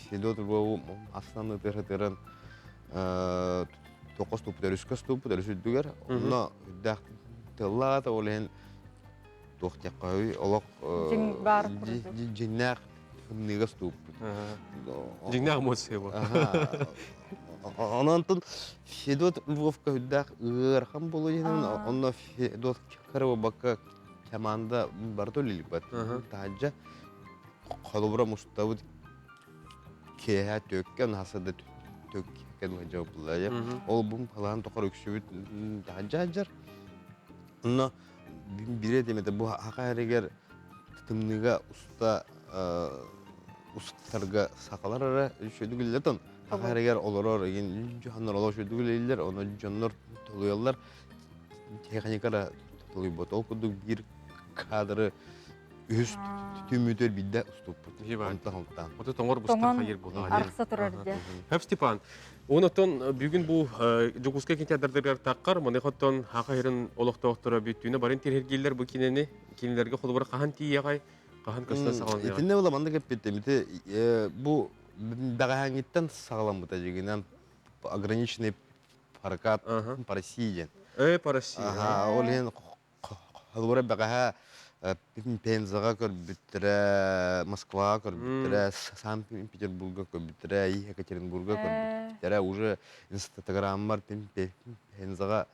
Федот бу основный терен 9 ступ дөрүсүдүгөр. Онна дак тыллата олен тохтякай олок жиннак ныга ступ. Жиннак эмоция бу. Онантон Федот Львовка дак ырхам болу енен. Онна Федот Карабака команда бартолилик бат. Таажа Колобра мустабыт кеha төккен хасада төккен жаплая. Ол бум план токор өксүбүт таажар. Но бире демете бу хакайрегер тымныга уста устарга сакалар шөдүгүллетон. Хакайрегер олорор ген жоннор олор шөдүгүлелер, оны жоннор толуялар. Техникара толуйбот. Ол кудук бир кадры үз түмүтөр бидде уступпут. Онтан. Ото тоңор бустан хайыр болду. Аркса турар ди. Хап Степан, онотон бүгүн бу жогуска кинтердер таккар, монехоттон хакайрын олоктоктора бүттүнө барын терхергилер бу кинелерге холбор кахан тиягай, кахан көстө сагалан. Этинне була манда кеппеттемите бу дагахангиттен сагалам бута жигинен ограниченный прокат по России. По России. Ол ен холбор багаха Пензага көрбүттүрө, Москва көрбүттүрө, Санкт-Петербурга көрбүттүрө, Екатеринбурга көрбүттүрө, уже Инстаграммар Пензага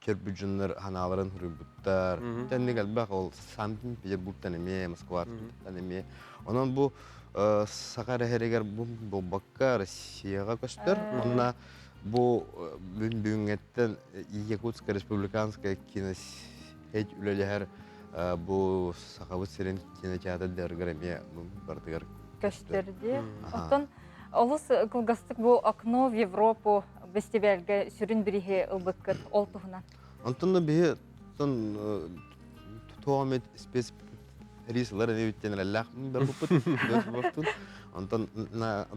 көрбүжүнөр ханаларын хүрүбүттөр. Теннек албак ол Санкт-Петербургтан эме, Москвадан эме. Онон бу Сакара херегер бу бакка Россияга көстөр. Онна бу бүгүнгеттен Якутская республиканская киносеть үлелер бу сакабыт сирен кинотеатр дергереме бардыгар көстөрдү. Оттон олус кылгастык бу окно в Европу фестивалга сүрүн бирихе ылбыккыт ол тугунан. Онтон да бие тон тоомет спец рислар эвиттен аллах бар бупут. Онтон на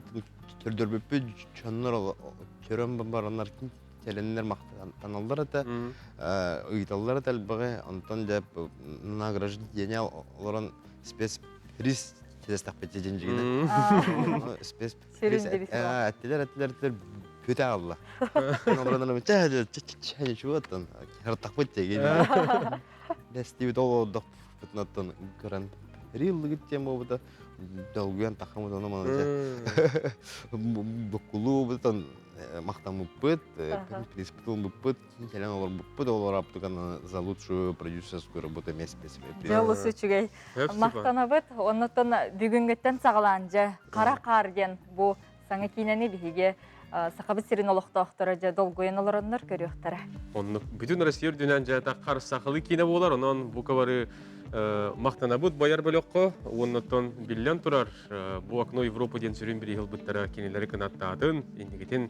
төрдөрбөппү чоннор көрөм баранар теленнер мактаналдар это ыйталлар талбага онтон деп награждение олорон спецприз телестак петежинжигине спецприз аттилер пөтө алла олорон чача чуаттан хартак петеги дестиби толодок путнаттан гран рил гиттем обуда долгуян тахамы дона манажа. Букулу бутан мақтамыппыт, приспытылмыппыт, келен олар буппыт, олар аптыгана за лучшую продюсерскую работу месяц. Жалысы чүгей. Мақтанабыт, оннотон бүгінгеттен сағаланжа, қара қарген бұ саңа кейнені бігі сақабы сирин олықтақтары жа долгуен оларынлар көріқтары. Онны бүтін Россия дүнен жата қар сақылы кейне болар, онын бұ кабары мақтанабыт баяр бөліққы, оннотон биллион тұрар. Бұ окно Европа ден сүрін бір ел бұттара кенелері кінаттадын, ендігетін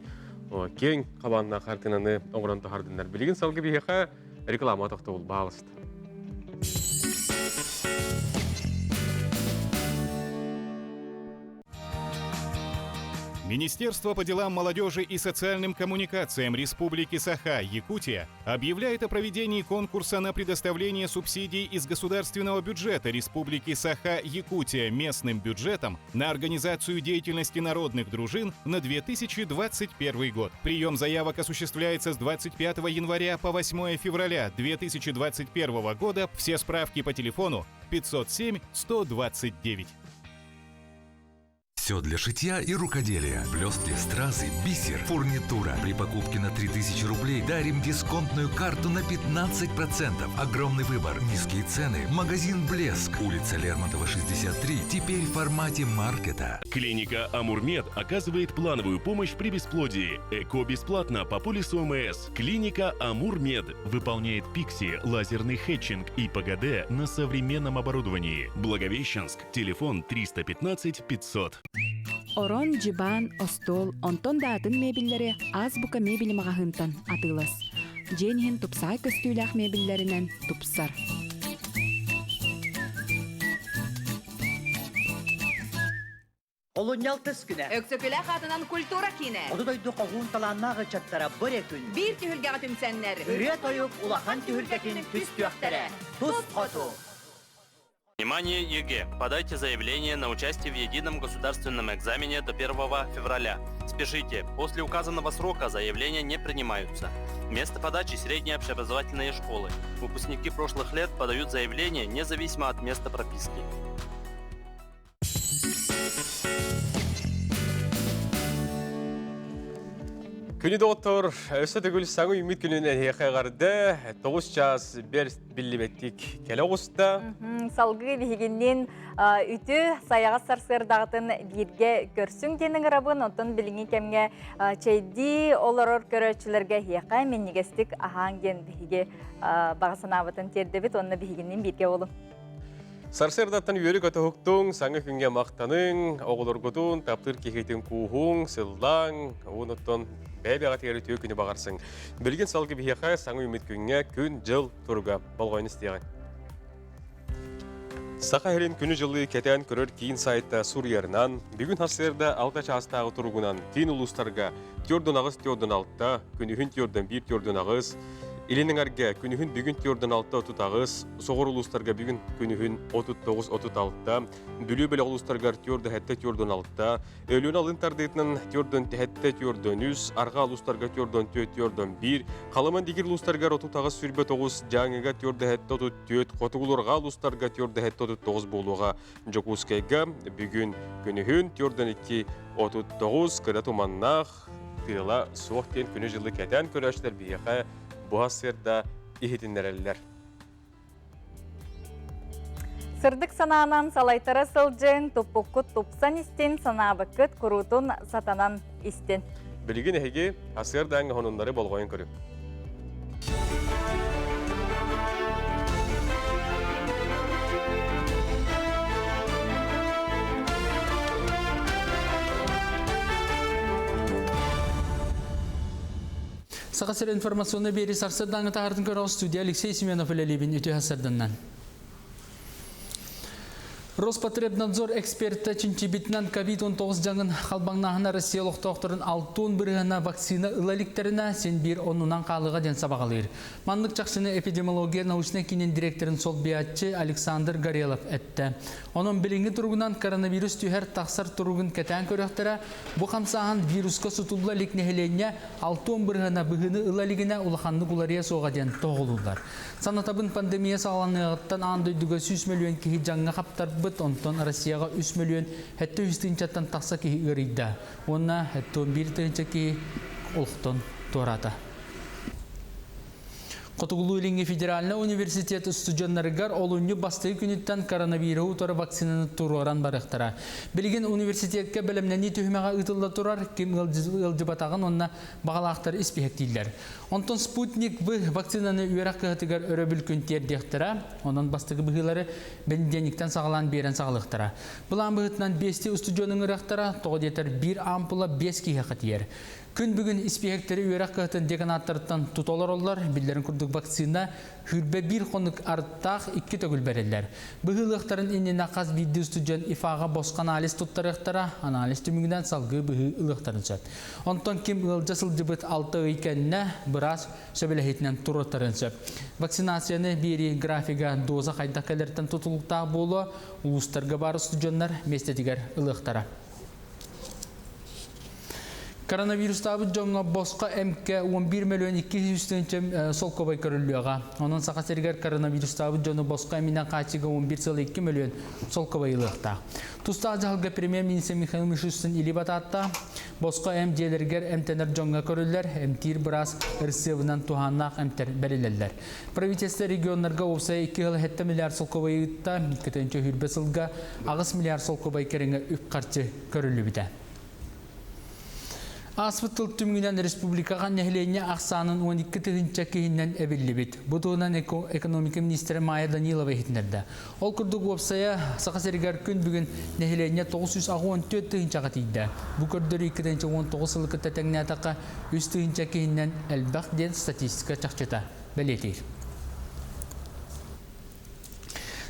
кен қабанына қартынаны оңыранты қардындар. Білген салғы бейеқа реклама атақты ол бағылысты. Министерство по делам молодежи и социальным коммуникациям Республики Саха-Якутия объявляет о проведении конкурса на предоставление субсидий из государственного бюджета Республики Саха-Якутия местным бюджетом на организацию деятельности народных дружин на 2021 год. Прием заявок осуществляется с 25 января по 8 февраля 2021 года. Все справки по телефону 507-129. Все для шитья и рукоделия. Блестки, стразы, бисер, фурнитура. При покупке на 3000 рублей дарим дисконтную карту на 15%. Огромный выбор, низкие цены. Магазин «Блеск». Улица Лермонтова, 63. Теперь в формате маркета. Клиника «Амурмед» оказывает плановую помощь при бесплодии. ЭКО бесплатно по полису ОМС. Клиника «Амурмед» выполняет пикси, лазерный хетчинг и ПГД на современном оборудовании. Благовещенск. Телефон 315 500. Орон, жибан, остол, онтон датын мебеллери азбука мебели магахынтан атылас. Женихин тупсай көстүйлах мебеллеринен тупсар. Олуньял төскүнә. Өксөкөлә хатынан культура кине. Оды дойду қоғун таланнағы чаттара бір күн. Бир түһүлгәгә түмсәннәр. Үре тойып улахан түһүлгәкин түс түйәқтәрі. Тус қоту. Внимание, ЕГЭ! Подайте заявление на участие в едином государственном экзамене до 1 февраля. Спешите! После указанного срока заявления не принимаются. Место подачи – средние общеобразовательные школы. Выпускники прошлых лет подают заявление независимо от места прописки. Күні доктор, өсі түгіл саңы үміт күнінен еқеғарды 9 час бір біліметтік келі қосты. Салғы бігінен үті саяға сарсырдағытын бірге көрсің денің рабын, отын біліңі кәмге чайди оларор көрөчілерге еқа мен негестік ағанген бігі бағасын абытын тердебіт, онына бігінен бірге олым. Сарсырдаттан үйері көті хуқтың, саңы күнге мақтаның, оғылыр күтін, таптыр кекейтін куғың, сылдаң, оныттан бәйбеға тегері түйі күні бағарсың. Білген салғы бейеқа саңы үміт күнге күн жыл тұрға балғайын істеген. Сақа хелен күні жылы кетен көрір кейін сайытта Сурьернан, бүгін хасырда алта частағы тұрғынан кейін ұлыстарға тёрдын ағыз тёрдын алтта, күнігін тёрдын бір тёрдын ағыз, Илинин арга күнүхүн бүгүн тёрдун алтта отут агыз, соғыр улустарга бүгүн күнүхүн 39-36, бүлүү бөлі улустарга тёрды хәтте тёрдун алтта, өлүүн алын тардыйтын тёрдун хәтте тёрдун үз, арга улустарга тёрдун төт тёрдун бир, қаламан дигир улустарга отут агыз сүрбе 9, жаңыга тёрды хәтте отут төт, котугулурга улустарга тёрды хәтте отут 9 болуға жокускайга бүгүн күнүхүн тёрдун 2-39, кыда туманнах, тыла суоқтен күнү жылы кәтен көрәштер бияқа Буасырда ихетиннереллер. Сырдык санаанан салайтара сылжын, туппуккут тупсан истен, санабыккыт курутун сатанан истен. Білген әйге асырдаң ғонындары болғайын көріп. Сақасыр информационны бері сарсырдаңы тағырдың көрі студия Алексей Семенов үлелебін өте хасырдыңнан. Роспотребнадзор эксперті чинчибитнан COVID-19 жаңын қалбаңнағына Россиялық тоқтырын 6 бірғана вакцина ылаликтеріне сен бір онынан қалыға ден сабағалыр. Мандық жақшыны эпидемиология научный кинен директорын сол биятчы Александр Горелов әтті. Оның біліңі тұрғынан коронавирус түйер тақсар тұрғын кәтән көріқтері бұл қамсаған вирусқа сұтылы ликнехелене 6 бірғана бұғыны ылалигіне ұлақанды құлария соға ден тоғылулар. Санатабын пандемия сағаланығыттан андойдығы 100 миллион кейі жаңға қаптар быт, онтон Россияға 3 миллион хәтті үстінчаттан тақса ки үрейді. Онна хәтті 11 тыңча ки олықтон тората. Котугулуйлинги федеральный университет студенттарыгар олунью бастыгы күнүттен коронавирус тора вакцинаны туроран барыктара. Билген университетке белемнени түһмәгә ытылда турар, ким ылжыбатаган онна багалактар испехтилер. Онтон Спутник В вакцинаны үйрәк кытыгар өрөбүл күнтер дехтера, онон бастыгы быгылары бендениктен сагалан берен сагалыктара. Булан быгытнан 5 студенттың ырактара, тогдетер 1 ампула 5 киһә хатиер. Күн бүгін испехектері үйрәк кыhtын деканаттарыттан тутолар олар, билдерін күрдік вакцина хүрбе 1 қонық арттақ 2 төгіл бәрелер. Бұғылықтарын иннен ақаз видео студент ифаға босқан анализ тұттарықтара, анализ түмігінен салғы бұғылықтарын сөп. Онтон кем ұлжасыл жібіт 6 үйкеніне біраз сөбелехетінен тұрыттарын сөп. Вакцинацияны бері графига доза қайдақелерден тұтылықтағы болу, ұлыстарға бары студенттар местетігер ұлықтара. Коронавирус табы жоңға босқа МК 11 миллион 200 сол көбай көрілуіға. Оның сақасергер коронавирус табы жоңы босқа әмінен қачыға 11,2 миллион сол көбай ұлықта. Тұстағы жағылға премьер-министр Михаил Мишустин илі бататта, босқа әмдейлергер әмтенер жоңға көрілер, әмтир біраз ұрсевынан туғаннақ әмтер бәрелелер. Правительство регионларға опсай 2,7 миллиард сол көбай ұйтта, 2 хүрбе сылға 9 миллиард сол көбай кереңі үп қарчы көрілі біді. Аспыттыл түмігінен республикаға нәхілене ақсанын 12 тығынча кейіннен әбілі бет. Бұтығынан экономика министрі Майя Данилова етінерді. Ол күрдік опсая сақасергер күн бүгін нәхілене 914 тығынчаға тейді. Бұл көрдері 2019 сылықы тәтәңіне атаққа 3 тығынча кейіннен әлбақ ден статистика чақчыта бәлетейір.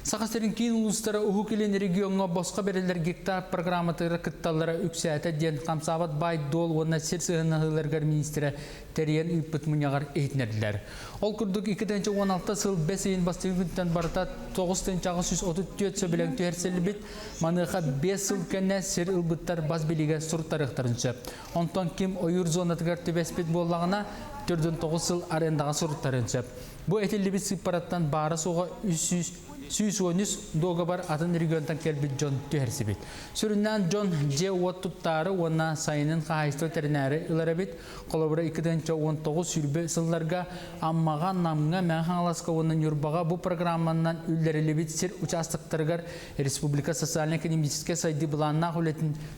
Сақастерин кейін ұлыстары ұху келен регионға босқа берелер гектар программатыры кытталары үксәті ден қамсабат бай дол онна серсігінағыларғар министері тәрен үппіт мұнағар ейтінерділер. Ол күрдік 2016 сыл 5 айын бастығы күнттен барыта 9,634 сөбілен түйерселі бет, маныға 5 сыл кәне сер ұлбыттар баз біліге сұрттарықтарыншы. Онтан кем ойыр зонатығар төбеспет болағына 4,9 сыл арендаға сұрттарыншы. Бұл әтелі бет сыппараттан бары соға 313 доға бар атын регионтан келбет Джон түйерсі бет. Сүріннен Джон же от тұттары онна сайының қағайсты терінәрі ұлары бет, қолабыра 2019 сүрбе сылларға аммаған намыңа мән қаңласқа оның юрбаға бұл программаннан үлдерілі бет сер участықтарғар Республика социально-экономическе сайды бұланнақ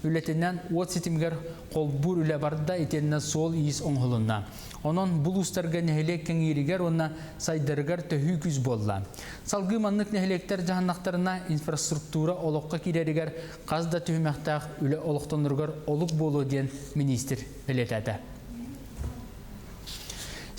үлетінен от сетімгер қолбұр үлі барды етеніне сол иіс оңғылына. Onun bulustarga nehelek kengiriger ona saydargar töhü küz bolla. Salgı manlık nehelekler cahannaktarına infrastruktura oloqqa kireriger qazda tühmektaq üle oloqtanırgar oluq bolu diyen minister beletedi.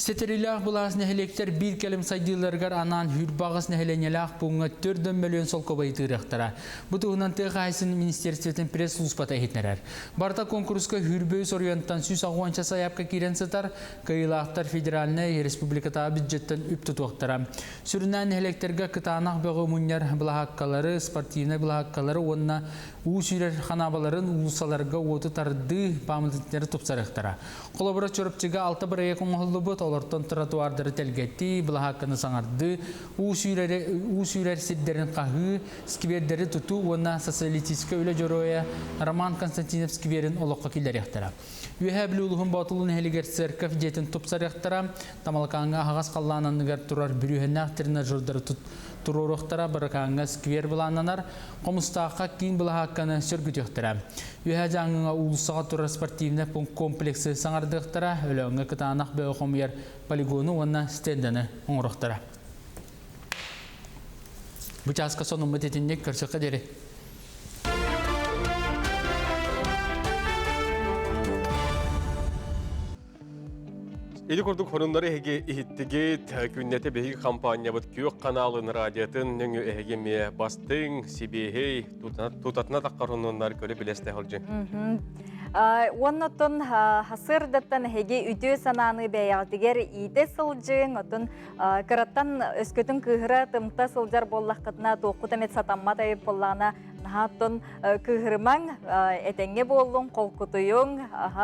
Seterilah bulas nehelekler bir kelim saydılargar anan hürbağız nehelenelaq bunga 4 milyon sol kobayı tırıqtara. Bu tuğunan tığayısın ministersiyetin pres uspata etnerer. Barta konkurska hürböğüs oryantan süs ağuança sayapka kiren satar, kayılaqtar federaline respublikata büdjetten üp tutuqtara. Sürünen neheleklerga kıtanaq bağı munyar bilahakkaları, sportivne bilahakkaları onna u sürer xanabaların ulusalarga otu tardı pamıltıkları topsarıqtara. Kolabora çorupçıga alta baraya konğullu bot Олартон тротуардары тәлгетті, бұлағаққаны саңарды, ұсүйрер сетдерін қағы, сквердері тұту, оны социалистическа өлі жороя Роман Константинов скверін олыққа келер ектіра. Үйе білі ұлығын батылын әлігер церков жетін тұпсар ектіра, тамалқаңға ағас қаллананығар тұрар бүрүйені ақтырына жордары тұрор оқтара, бірқаңға сквер бұлананар, қомыстаққа кейін бұлағаққаны сөргіт ектіра. Үйе жаңыңа ұлысыға тұрар спортивны комплексы саңарды ектіра, өліғіңі кітанақ бөғі қомияр полигону онна стенданы оңырықтыра. Бұчасқа соның мұтетінде көрсі қадері. Eli kurduk honunları ehege ihittige künnete behi kampanya bud kök kanalın radyatın nöngü ehegeme bastın sibehey tutatna taqqar honunlar köle bileste halcı. Оннотон хасырдаттан хеге үтө сананы бәяғдігер иде сылжың, отын кыраттан өскөтін кыхыра тымта сылжар боллаққытына тоққытамет сатамма тайып боллағына нағаттон кыхырмаң әтәңге болуң, қолқытыйың,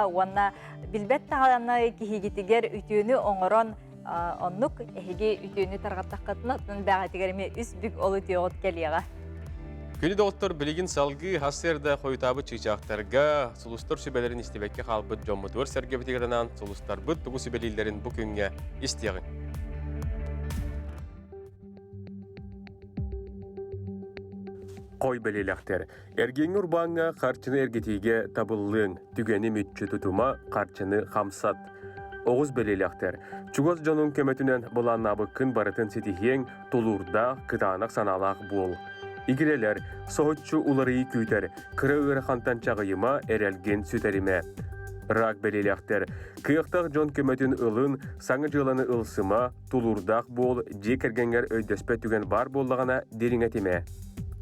онна білбет тағаны кихигетігер үтөні оңырон оннук хеге үтөні тарғаттаққытына бәғатігерме үс бүк олы түйоғыт келеға. Күні доғыттар білігін салғы хасерді қойытабы чыйчақтарға сұлыстар сүбелерін істебекке қалбыт жоммытуыр сәргебетігерінен сұлыстар бұд бұғы сүбелейлерін бұл күнге істеғін. Қой белелектер. Әргең ұрбаңға қарчыны әргетеге табыллың, түгені мүтчі тұтыма қарчыны қамсат. Оғыз белелектер. Чугоз жонун көмөтүнен бұлан абыққын барытын сетихең толурда кытанақ саналақ бол. Игерелер, соғытчу уларыйы күйтер, кыры ұры қантан чағыйыма әрелген сүтеріме. Рак белелектер. Кыяқтақ жон көмөтін ылын, саңы жыланы ылсыма, толурдақ бол, жекергенгер өйдөспе түген бар боллағана деріңетіме.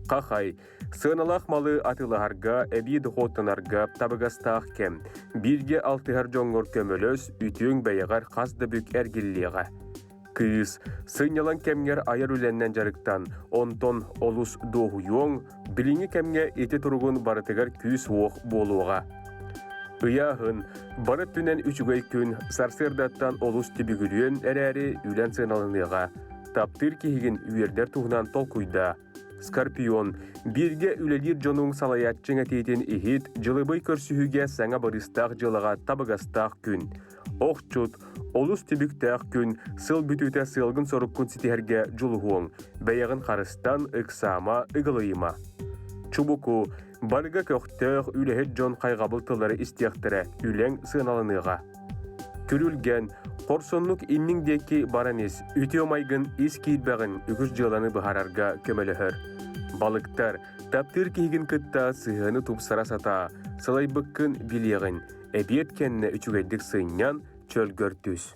Қақай, сыналақ малы атылығарға, әбейді хоттанарға табығастақ кем. Бірге алтығар жоңғыр көмөлөс, үтің бәйіғар қазды бүк әргіллеға. Кыз, сыйнялан кемгер айыр үленнен жарықтан, онтон олус доғуйоң, біліңі кемге еті тұрғын барытығар күйіс оқ болуға. Ыяғын, барыт түнен үчігай күн, сарсырдаттан олус түбігілуен әрәрі үлен сыналыныға. Таптыр кейгін үйердер туғынан толкуйда. Скорпион, бірге үлелер жонуң салаятчың әтейтін ихит, жылыбый көрсүхіге саңа барыстақ жылыға табығастақ күн. Оқчут, олус түбіктәқ күн, сыл бүтіте сылғын сорып күн сетерге жұлығуың, бәйіғын қарыстан ұқсама ұғылыйма. Чубуку, барыға көқтәқ үләхет жон қайғабылтылары істияқтыры үләң сыналыныға. Күрілген, Қорсонлық инниңдекі баранес, үте омайгын ес кейтбәғін үгіз жыланы бұхарарға көмеліхір. Балықтар, таптыр кейгін күтта сығыны тұпсара сата, сылай бұққын білеғін, әбет кәніне үчігайдық сыйнян чөлгөр түс.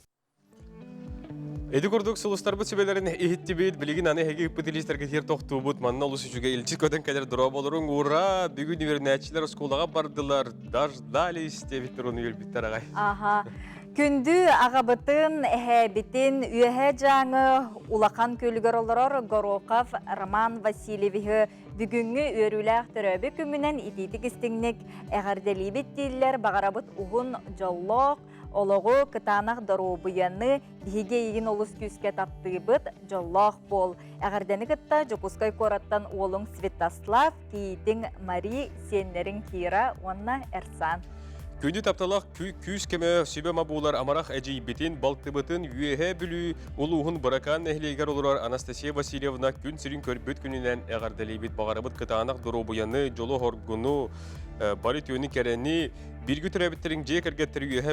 Эди курдук сулустар бут сүбелерин ихитти бит билигин аны хеги ыппытилистерге тер тоқту бут манна улус үчүгө илчи көтөн келер дuro болоруң. Ура! Бүгүн үвернәчилер скулага бардылар. Даждали истебиттер уну юлбиттер агай. Аха. Күнді ағабытын, әхәбітін, үйәхә жаңы улақан көлігер олырыр Горохов Роман Васильевихі бүгінгі өріләқ түрәбі күмінен идейдік істіңнік әғарделейбет дейлер бағарабыт ұғын жоллоқ, олығы кытанақ дару бұяны біге егін олыс күске таптыбыт жоллоқ бол. Әғардені кытта Жопускай кораттан олың Святослав, кейдің Мари, сенлерін Кира, онна Эрсан. Күнді тапталақ күйіс кеме сөбе мабулар амарақ әжейбетін, балтыбытын, үйеге бүлі, ұлуғын бұракан әхлейгер олырар Анастасия Васильевна күн сірін көрбет күнінен әғарделейбет бағарабыт қытанақ дұру бұяны, жолы хоргуну, бары түйіні кәрені, біргі түрәбіттерін жекергеттер үйеге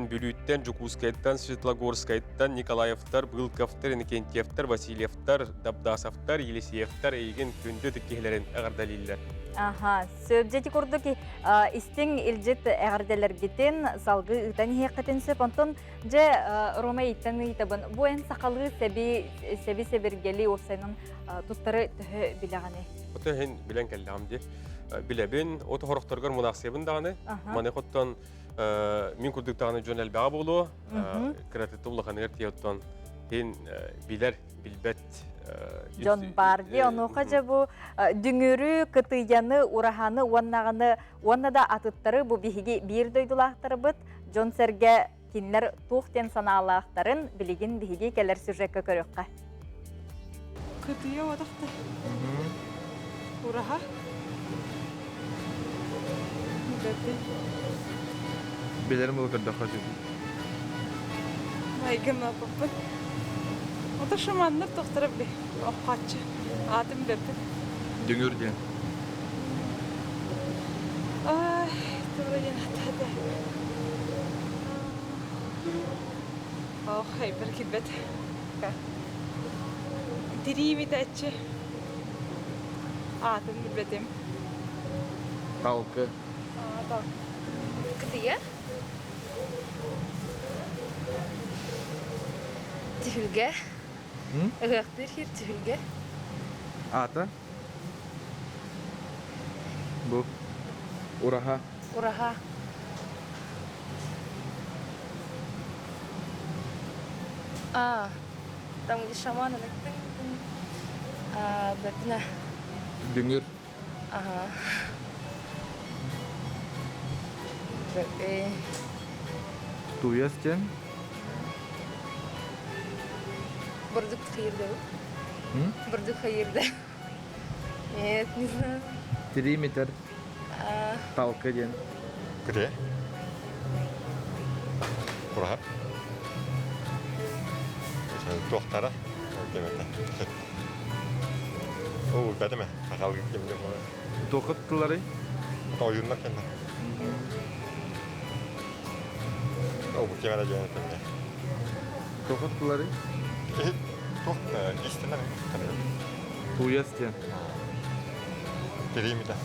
бүліттен, Жукускайттан, Светлогорскайттан, Николаевтар, Былковтар, Никентьевтар, Васильевтар, Дабдасовтар, Елисеевтар егін күнді түккелерін әғарделейлер. Аха, сөбдеті көрді ки, істің илжет әғарделер бетін, салғы ұтан хеқетін сөп, онтон же Рома иттен ұйтабын. Бұл ән сақалы сәбі сәбіргелі осайның тұстары түхі біліғаны. Оты ән білен кәлдіғамды. Біләбін, оты хорықтарғар мұнақсебін дағаны. Маны қоттан мен күрдік дағаны жон әлбәға болу. Кіратыты ұлықаны әртей оттан ән білер, білбәт. Жон барди, оны қажа бұ дүңірі, кытыяны, ураханы, онна да атыттары бұ бігі бір дөйділақтары бұд. Жон сәрге кенлер туқтен саналақтарын білеген бігі келер сюжетке көріққа. Кытыя одақты. Ураха. Білерім бұл көрді қажу. Майгыма бұппы. Ота шаманнар тоқтырып бе. Оққатшы. Атым беппі. Дүңір ден. Ай, тұрайын атады. Ох, бір кебет. Дирими тәтші. Атым беппетім. Талқы. Кытыя? Түхілге? Үғақтыр хер түхілге? Ата? Бұл? Ураха? Ураха. Там где шаманы. Бәтіна. Дүңір? Ага. Туяс кен? Бұрдық қиырды. Бұрдық қиырды. Нет, не знаю. 3 метр. Талка ден. Где? Кураха? Тоқтара. О, бәдеме? Сақалғы кемде бар. Тоқыттылары? Ойынлар кемде. О, бұл кемера жайын кемде. Тоқыттылары? Тоқ, истинар. Туястен. Периметр.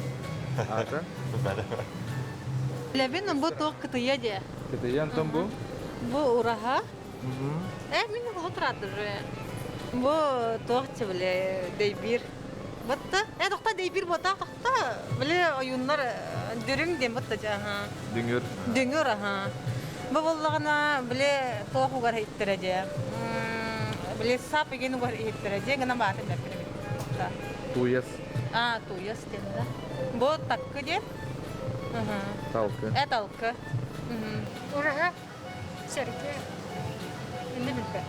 Ата? Бәдеме. Левин бу тоқ кытыя де. Кытыян там бу? Бу ураха. Мен отырады же. Бу тоқ чебіле дейбір. Бытта, тоқта дейбір бота тоқта. Біле ойынлар дүрің дем бытта жаға. Дүңгөр. Дүңгөр, аха. Бу боллағына біле тоқ уғар хейттірі де. Біле сап еген уғар хейттірі де. Гына батын бәпірі. Туяс. Туяс денді. Бу таккы де. Талка. Талка. Ураха. Серке. Не білбе.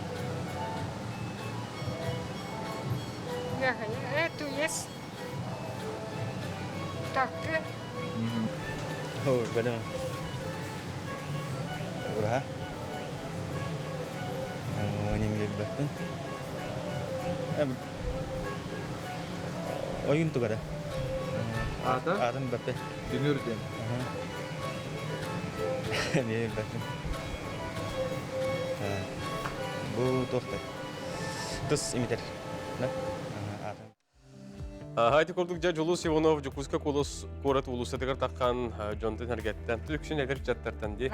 Это есть. Так. Ой, бәдеме. Ураха? Немелер бәттін. Ойын тұғады. Ата? Атын бәпті. Дүңгөрден. Немелер бәттін. Бұл тоқты. Тұс имитер. Хайты көрдік жа Жолус Иванов Жукуска колос корат улусатыгар таққан жонтын әргеттен. Түлікшін әдір жаттартан де.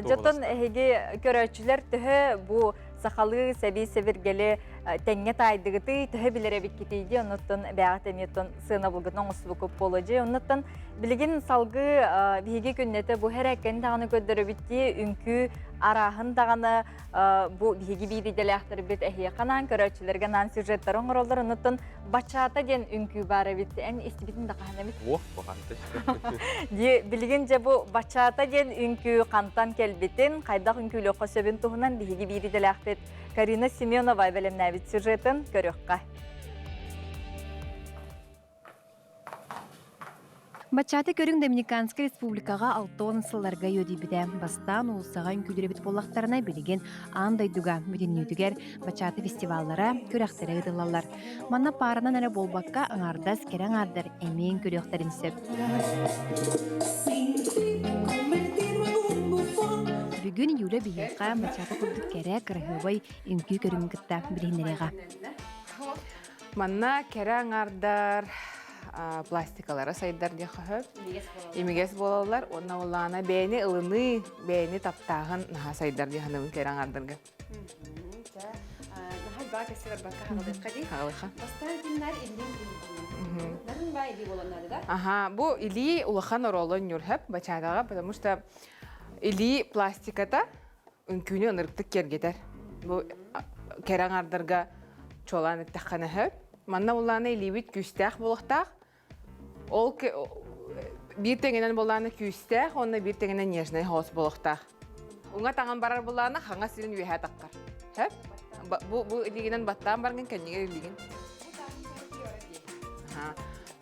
Жотон әйге көрөчілер түхі бұ сақалы сәбей сәбіргелі тәңге тайдығыты түхі білері беккетейді. Оннаттан бәғаттен еттен сына бұлғытын оңысыбы көп болыжы. Оннаттан білген салғы бейге күннеті бұ әр әккен тағаны көддірі бітті үнкі арахын тағаны бұ бейге бейдеделі ақтыры біт әйе қанан көрөчілерге нан сюжеттер оңыролдар. Оннаттан бачата ден үнкі бары бітті. Ән естібетін дақағына бітті. Оқ, бұғанты. Білген же бұ бачата ден үнкі қантан кәлбетін қайдақ үнкілі қосөбін тұғынан бейге бейдеделі ақтыры Карина Семенова бәлемнәбит сюжетін көріққа. Бачаты көрің Доминиканская республикаға 6 сылларға өдейбіде. Бастан ұлысаға үнкілері біт болақтарына білеген андайдуға мүденеудігер бачаты фестиваллара көріқтері өділалар. Манна парынан әрі болбаққа аңардас керен ардыр әмейін көріқтерін сөп. Бүгін юлі бейіққа бачаты күлдік кәрі қырғыбай үнкі көрің күтті білгенлеріға. Манна керен ардар пластикалары сайдар де қағып. Емегес болалар, онна олағына бәйіні ылыны, бәйіні таптағын сайдар де қанымын керен ардырғы. Нахай ба кәсілер баққа қағылдық қади? Қағылыға. Бастан динлер илден білген. Нарын ба или боланады да? Аха, бұ или улахан оролын нүрхіп бачадаға, потому что или пластиката үнкүйіне ынырықтық кергетер. Бұ керен ардырға чолан әттіққаны хөп. Манна олағына или бүт күстәқ болықтақ. Ол bir теңінен болағына күстәқ, онына bir теңінен нежнай хоос болықтақ. Уңа таңын барар болағына қаңа сілін үйәе таққар. Хөп? Бұ илігінен баттаған барған кәнегер илігін.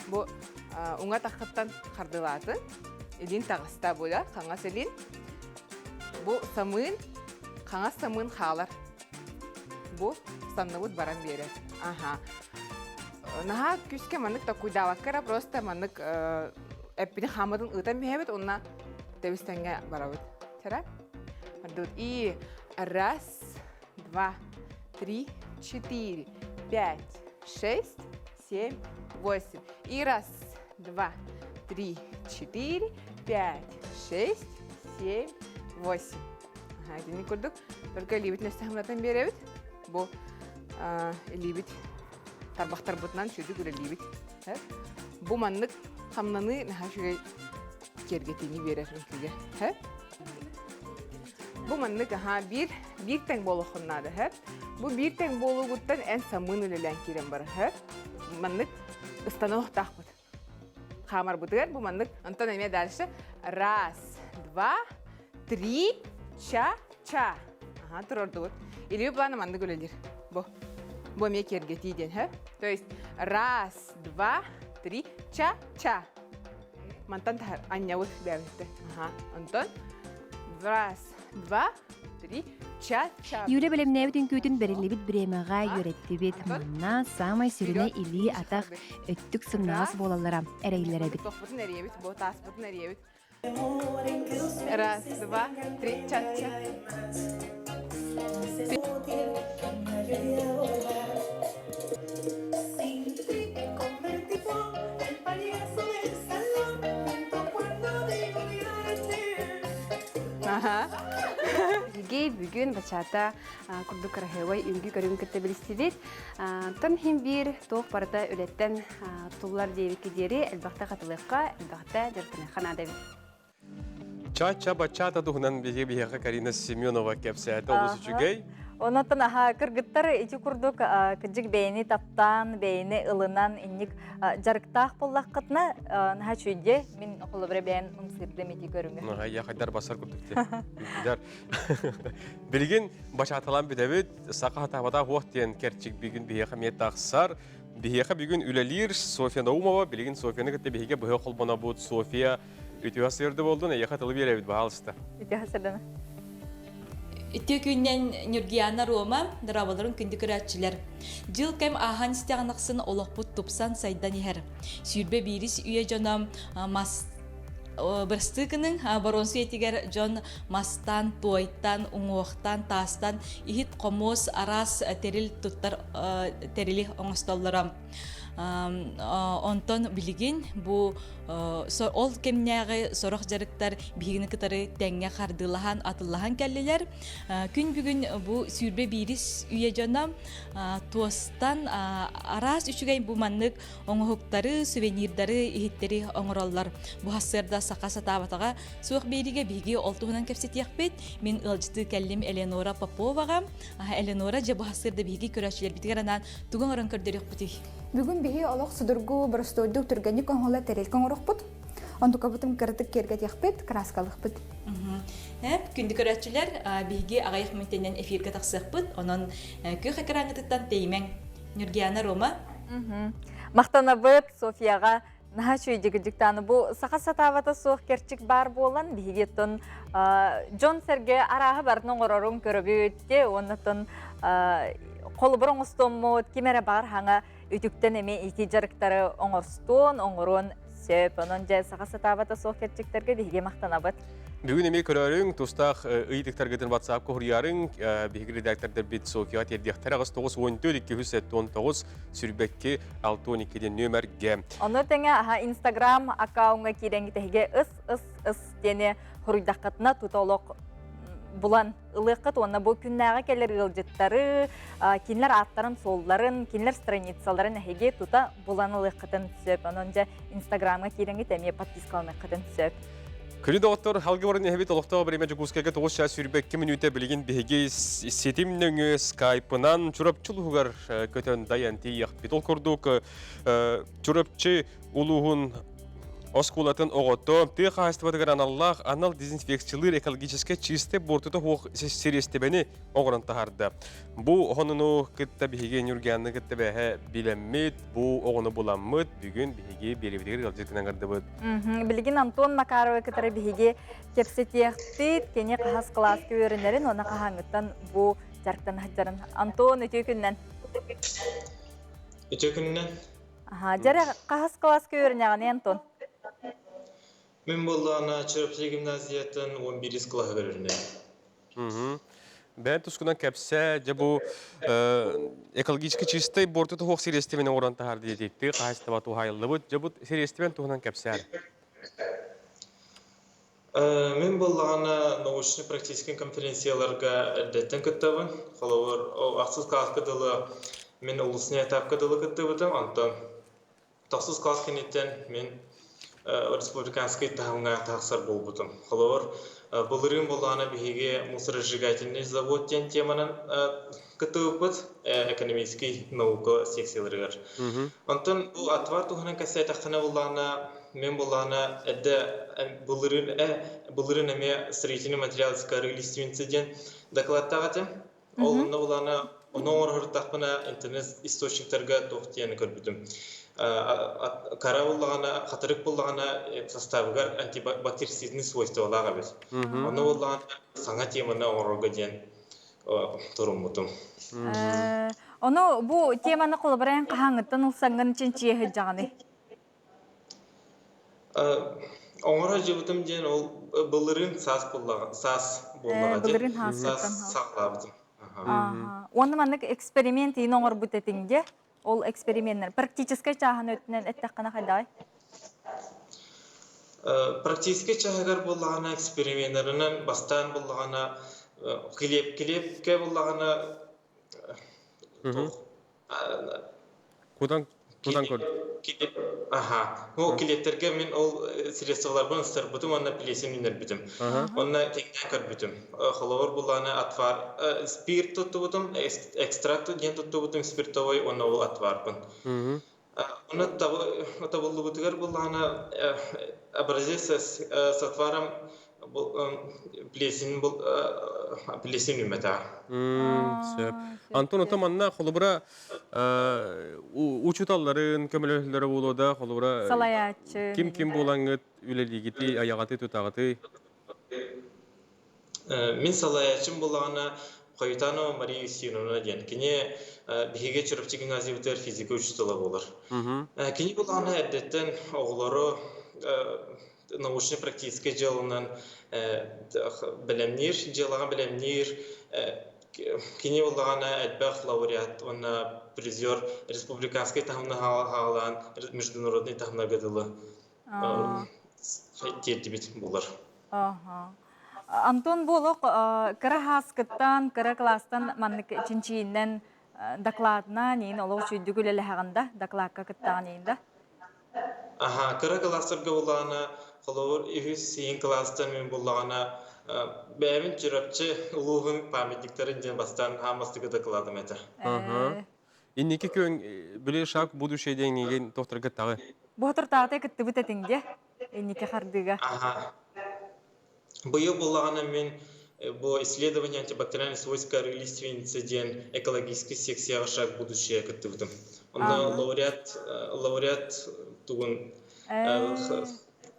Бұ уңа таққыттан қардылатын. Илін тағыста бұда, қаңа сілін. Бұ самын, қаңа самын қалар. Бұ саннығыд баран берер. Наха күске маннык та куйдаваккара, просто маннык эппини хамадын ытан бейбет, онна тевистенге барабыт. Тера? И 1, 2, 3, 4, 5, 6, 7, 8. И 1, 2, 3, 4, 5, 6, 7, 8. Дени көрдік. Только либит нестахымлатан беребет. Бұл либит тарбақтар бұтынан шөді көрелейбет. Бұл маннық қамнаны наға шөге кергетені берер үнкіге. Бұл маннық бір тәң болу құннады. Бұл бір тәң болу құттан ән самын өлелән керен бар. Маннық ұстаны ұқтақ бұд. Қамар бұдығар бұл маннық. Антон әме дәліші. 1, 2, 3, ча. Тұр орды бұд. Или бұланы маннық өлелер. Бұл ме кергетейден. То есть 1, 2, 3, ча. Мантан тахар, аннявы бәвітті. Антон, раз, два, 3, ча. Юре белемнебитин күтүн берилибит биремага юреттибит. Манна самай сүрүнө или атак өттүк сыңнаас болалара эрейлеребит. Тоқпытын әребет, бұл таспытын әребет. Раз, два, 3, ча. Бүгін бачата күрді қарахевай үңгі көрін күтті білістебет. Тон хем бір тоқ барыта өлеттен тұллар дейбекі дері әлбақта қатылыққа, әлбақта дәркіні қанады бет. Ча бачата дұғынан беге Карина Семенова кәпсәті олысы жүгей. Онотон кыргыттар ити курдук кыжык бейни таптан, бейни ылынан инник жарыктаах боллаққытна наха чүйде мен околу бире бейн унсырдым ити көрүнгө. Я хайдар басар курдукте. Билген бачаталан бидебит сака хатабада хуактен керчик бүгүн бие хамет тахсар. Бие бүгүн үлелир София Наумова билген Софияны кытте биге бые колбона бут София үтүасырды болдун. Я хатылы беребит баалысты. Үтүасырдын. Үтті күннен Нюргияна Рома, дырабаларын күнді көрәтшілер. Жыл кәм ахан істеғанақсын олықпұт тұпсан сайдан ехер. Сүйірбе бейріс үйе жонам бірстықының баронсы етігер жон мастан, туайттан, ұңуақтан, тастан, ихит қомос, арас, терил тұттар терили оңысталларам. Онтон билигин бу ол кемнәгы сорох жарыктар бигине кытары тәңгә хардылахан атыллахан кәллеләр күн бүген бу сүрбе бирис үе жана туостан арас үчүгәй бу маннык оңохуктары сувенирдары ихиттери оңороллар бу хассерда сакаса табатага суох бериге биги олтугунан кепсетиякпет мен ылжыты кәллем Эленора Поповага Эленора же бу хассерда биги көрәчләр битигәранан туган оран көрдөрөк бути. Бүгін бейі олық судыргу бұрыстойды түргені көңілі тәрелкен ұрық бұд. Онды көбітім кірдік керге текпет, краскалық бұд. Күнді көрәтшілер бейге ағайық мүнтенен эфирге тақсық бұд. Онын көй қақыраңытыттан теймен. Нюргияна Рома. Мақтана бұд Софияға наға шүйдегі жүктаны бұл сақа сатавата соқ керчік бар болан бейгеттін Джон Серге арағы бардың орорын көрібі өтте. Онытын қолы бұрын ұстомуд, кемері бар хаңа үтіктен әме ики жарықтары оңырстуын, оңырын сөп. Оның жай сақа сатавата соқ керчіктерге бейге мақтана бұд. Бүгін әме көрәрің, тұстақ ұйдықтарғыдың WhatsApp көғырярың, бейгі редактордар бет София тердектер ағыз 9-14-219 сүрбекке 6-12-ден нөмерге. Оны тәңе Instagram аккаунға керенгі тәйге ыс дене құруйдаққатына тұталық бұлан ылыққыт, оны бұл күннәға келер ғылжеттары, кенлер аттарын солларын, кенлер страницаларын әйге тұта бұлан ылыққытын түсіп. Оның жа Instagramға керенгі тәме подпискалын қытын түсіп. Күні доғыттар, халғы барын әхбет олықтағы біреме жүгізкеге 9 шас сүрбек 2 минуте білген бейге сетімніңі скайпынан чүрапчылығығар көтен даянти яқпет. Ол көрдік чүрапчы ұлығын Оскулатын оғытты, тек қағыстывадығыран Аллах, анал дезинфекциялыр экологически чисте бортыты хоқ серестебені оғыран тағарды. Бұл оғыныны күтті бейге нүргенні күтті бәхі білеммет, бұл оғыны бұламмет, бүгін бейге беребедегер ғалжеттін аңырды бұд. Білген Антон Макарова күтірі бейге кепсетияқтет, кене қағас қылас көрінерін, оны қағаңыттан бұл жарқтан хаджарын. Антон, өте күннен? Өте күннен? Жары қағас қылас көрінеғаны, Антон? Мен болдағына Чырапчы гимназиятын 11 класс көрінді. Бән тұскынан кәпсә, бұл экологически чистой бортыты хоқ серестемен оран тағарды етекті, қағыстыба туғайылды бұд, бұл серестемен туғынан кәпсә. Мен болдағына научно-практический конференцияларға әдеттен күттабын. Қалауыр, ақсыз қағыз күділі мен ұлысыне әтап күділі күттабыдым, антон. Тақсыз қағыз кенеттен мен республиканский тағымға тақсар бол бұдым. Қалауыр, бұлырын болдағына бейге мусоросжигательный заводтен теманын күттіп бұд, экономический наука секцияларығар. Антон, бұл атвар тұғынан кәсәй тақтана болдағына мен болдағына әдді бұлырын әме строительный материалдық релистивенциден докладтағатым. Олында болдағына оның орғыр тақпына интернет источниктарға тоқтияны көрбідім. кара боллагана, катырык боллагана составыгар антибактерицидный свойстволага бит. Оны боллагана саңа теманы оңорго ден турумутум. Оны бу теманы колбаран кахаңыттан улсаңган чинчие жаганы. Оңора жыбытым ден ол былырын сас боллага ден. Сас саклабытым. Оны маннык эксперимент ин оңор бутетинге. Ол эксперименттер практически чахан өтүнөн эттаккана кайдай. Практически чагар боллагана эксперименттеринен бастан боллагана клепке боллагана Кудан көр. Ол клептерге мен ол средстволардан сырбытым, онна плесен үнербитим. Онна теңден көрбүтүм. Холовор булланы атвар спирт туттубутум, экстракт ден туттубутум спиртовой, онна ол атварбын. Онна табыллыбытыгар булланы образец с отваром плесен үмета. Антон отаманна холобра учуталларын көмөлөлөрү болода холобра Салаячы. Ким болаңыт үлелигити аягаты тутагаты. Мен салаячым болағана Қойтанова Мария Юсиновна ден. Кене биһиге чурапчы гимназиятер физика учителі болар. Кене болағана әдеттен оғылары научно-практический жылынан білімнер, жылаған білімнер, кене болағана әдбәқ лауреат, онна призер республиканский тағымны ғалан, международный тағымна гадылы тердебет болар. Антон Болок, кара хаскыттан, кара класстан маннык чинчиинен докладна нейін олау чүйдігіл әлі хағында, докладка кыттаған нейінда? Кара класстарга болағана, қолауыр үйіз сейін класстан мен болағана, бәймін жүрапчы ұлығын памятниктарын ден бастан хамастығы докладым әті. Иннеке көн біле шақ бұду шейден еген тоқтырға тағы? Бұғытыр тағытай күтті бұтетіңде, иннеке қардыға. Бұйы болағана мен бұл исследование антибактериальной свойства лиственницы ден экологический секцияға шақ будущее күтті бұдым. Оны лауреат туғын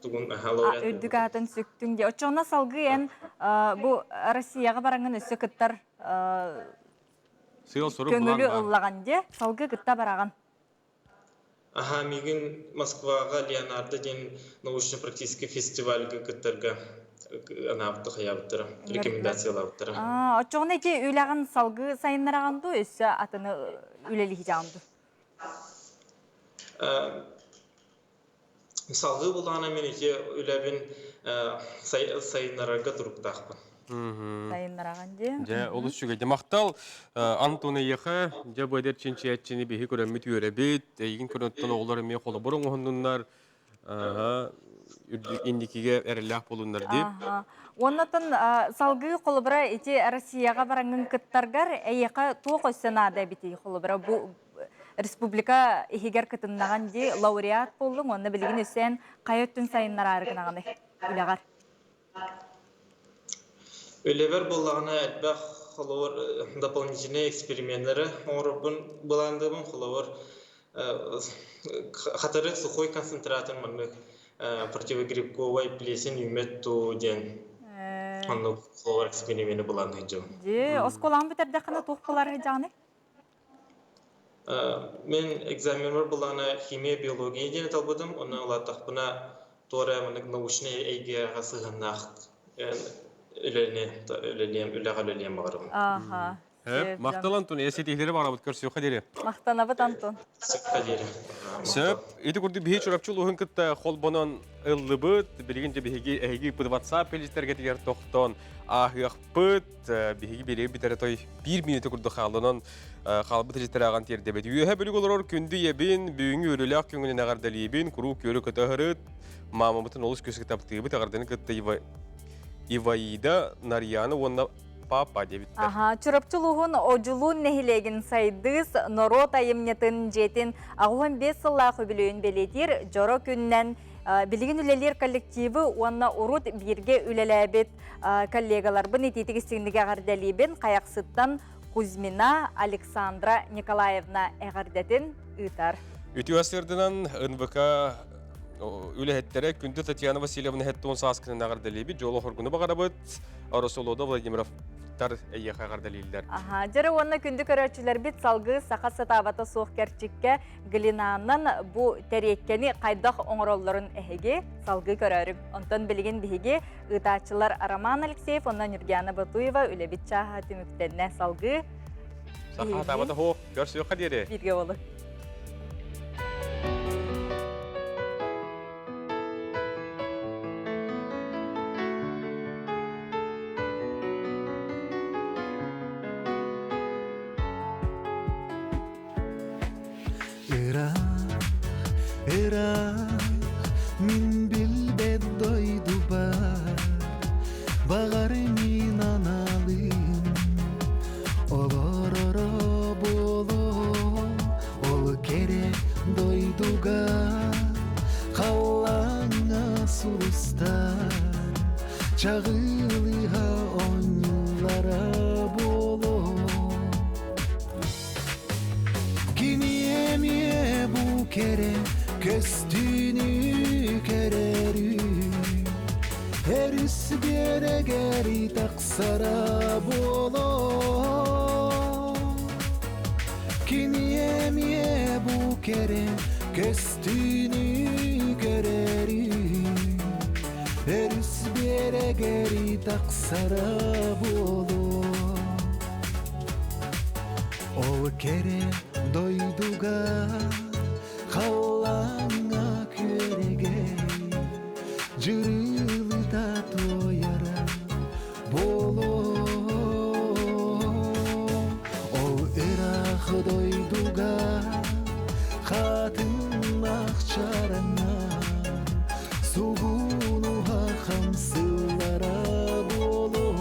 Өйдік атын сөктіңде. Очоғына салғы ен бұл Россияға бараңын өсі күттар көңілі ұллағанде салғы күтта бараған. Мегін Москваға Леонардо ден научно-практический фестивальға күттарға анабықты қаябыттыры, рекомендациялабыттыры. Очоғына ке үйлаған салғы сайынларағанды өсі атыны үйлелі жағанды? Салғы болағына мен еке үләбін сайынларға тұрықтақпын. Сайынларағанды? Жа, олыс жүгейді. Мақтал Антоны еқі, жа бөйдер ченчиятчыны бейі көрәмет үйеребет, егін көрінттен оғылары мен қолы бұрын оғынынлар, индикиге әрілләқ болынлар деп. Оннатын салғы қолыбыра ете Россияға бараңын күттарғар, әйеқа тоқ өссенады бітей қолыбыра. Республика ихигер кытыннаған де лауреат болдың, оны білген өсен қайөттің сайынлар арғынағаны үліғар. Өлевер болағына әтбәқ қолауыр дополнительные эксперименттері оңырыбын бұландығын қолауыр қатырық сухой концентратор мұнық противогрибковай плесен үметту ден. Оны қолауыр эксперименті бұландығы жау. Осколан бітірді қана тоқ болары жағаны? Мен экзаменер болағына химия, биология дені талбыдым. Оны олатақпына торы научный әйгеға сығынақ үләға өлелем бағырым. Мақтал Антон, әсетейлері бағырабыт көрсі өқа дере? Мақтанабыт Антон. Сөпқа дере. Сөп, еті көрді бейі чөрапчыл ұғын күтті қолбонан ұллыбыт, білгенде бейгі бұд WhatsApp елістерге дегер тоқтон ағық бұд, бейгі берегі бітәрі той 1 минуты күрді қалынан қалбыт елістер аған терді бәді. Үйе бөлік олар күнді ебін, бүйіңі өлілік көңілін ағардал ебін, күру көрі күті ғырыт, мамамытын олыс көсі кітапты ебіт ағарданы күтті Иваида Нарьяны онына папа дебіттер. Чұрапчылығын оджулун нехилеген сайдыз, норот айымнетін жетін ағуын 5 сыллағы білуін белетер, жоро күннен білген үлелер коллективі онына урут бірге үлеләбет коллегаларбын ететігістігіндегі ағардалебен қаяқсыттан Кузьмина Александра Николаевна әғардетін ұйтар. Ütüasırdınan НВК үлehеттере күнді Татьяна Васильевна хеттуын саскының ағардалейбі, жолы хоргуны бағарабыт, Арасолода Владимировтар әйеқ ағардалейлер. Жары оны күнді көрәтшілер бит салғы сақасы табаты соқ кәрчікке глинанын бұ тәреккені қайдақ оңыролларын әхеге салғы көрәрім. Онтан білген біхеге ұтачылар Роман Алексеев, ондан Юргияна Батуева үлебит чаға түміктенне салғы. Сақа табаты хоқ, көрсі өқа дере. Бірге олы. Min bilbed doydu bar Bağar min analım Olororo bolo Ol kere doyduga Kallana sulustar Çağılıha onlara bolo Kiniyemiye bu kere Köstünü kererim Eris bir geri taksara bolo Kiniyemiye bu kere Köstünü kererim Eris bir geri taksara bolo O kere doyduga Kallana körege Cırılı da toyara Bolo O Irak doyduga Katın akçarana Suğunu hakamsılara bolo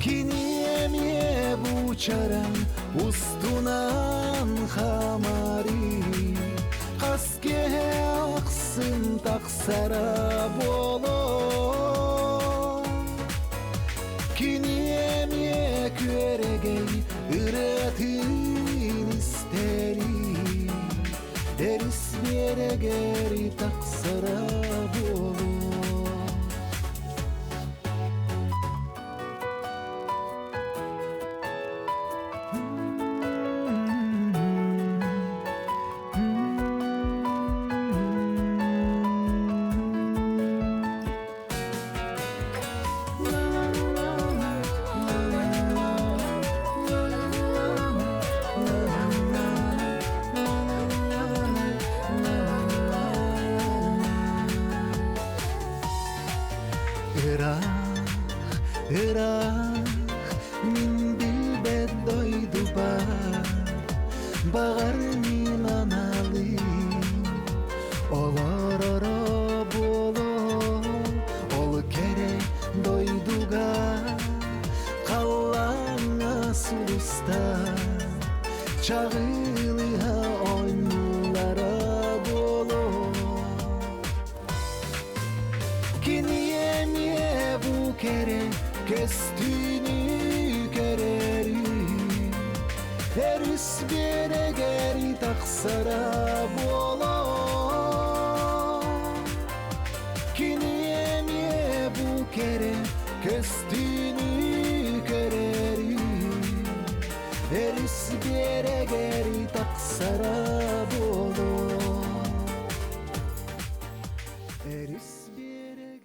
Kiniyemiye bu çaran Ustunan hamari Kaske aksın taksara bolo Kiniyemiye köregey Üretin isteri Deris bir geri taksara bolo Irak min bilbed doydu bar Bağar min analım Olororo bolo Ol kere doyduga Kallana sulustar Çağılıha oynulara bolo Kiniyemiye bu kere Köstünü kererim Eris bir geri taksara bolo Kiniyemiye bu kere Köstünü kererim Eris bir geri taksara bolo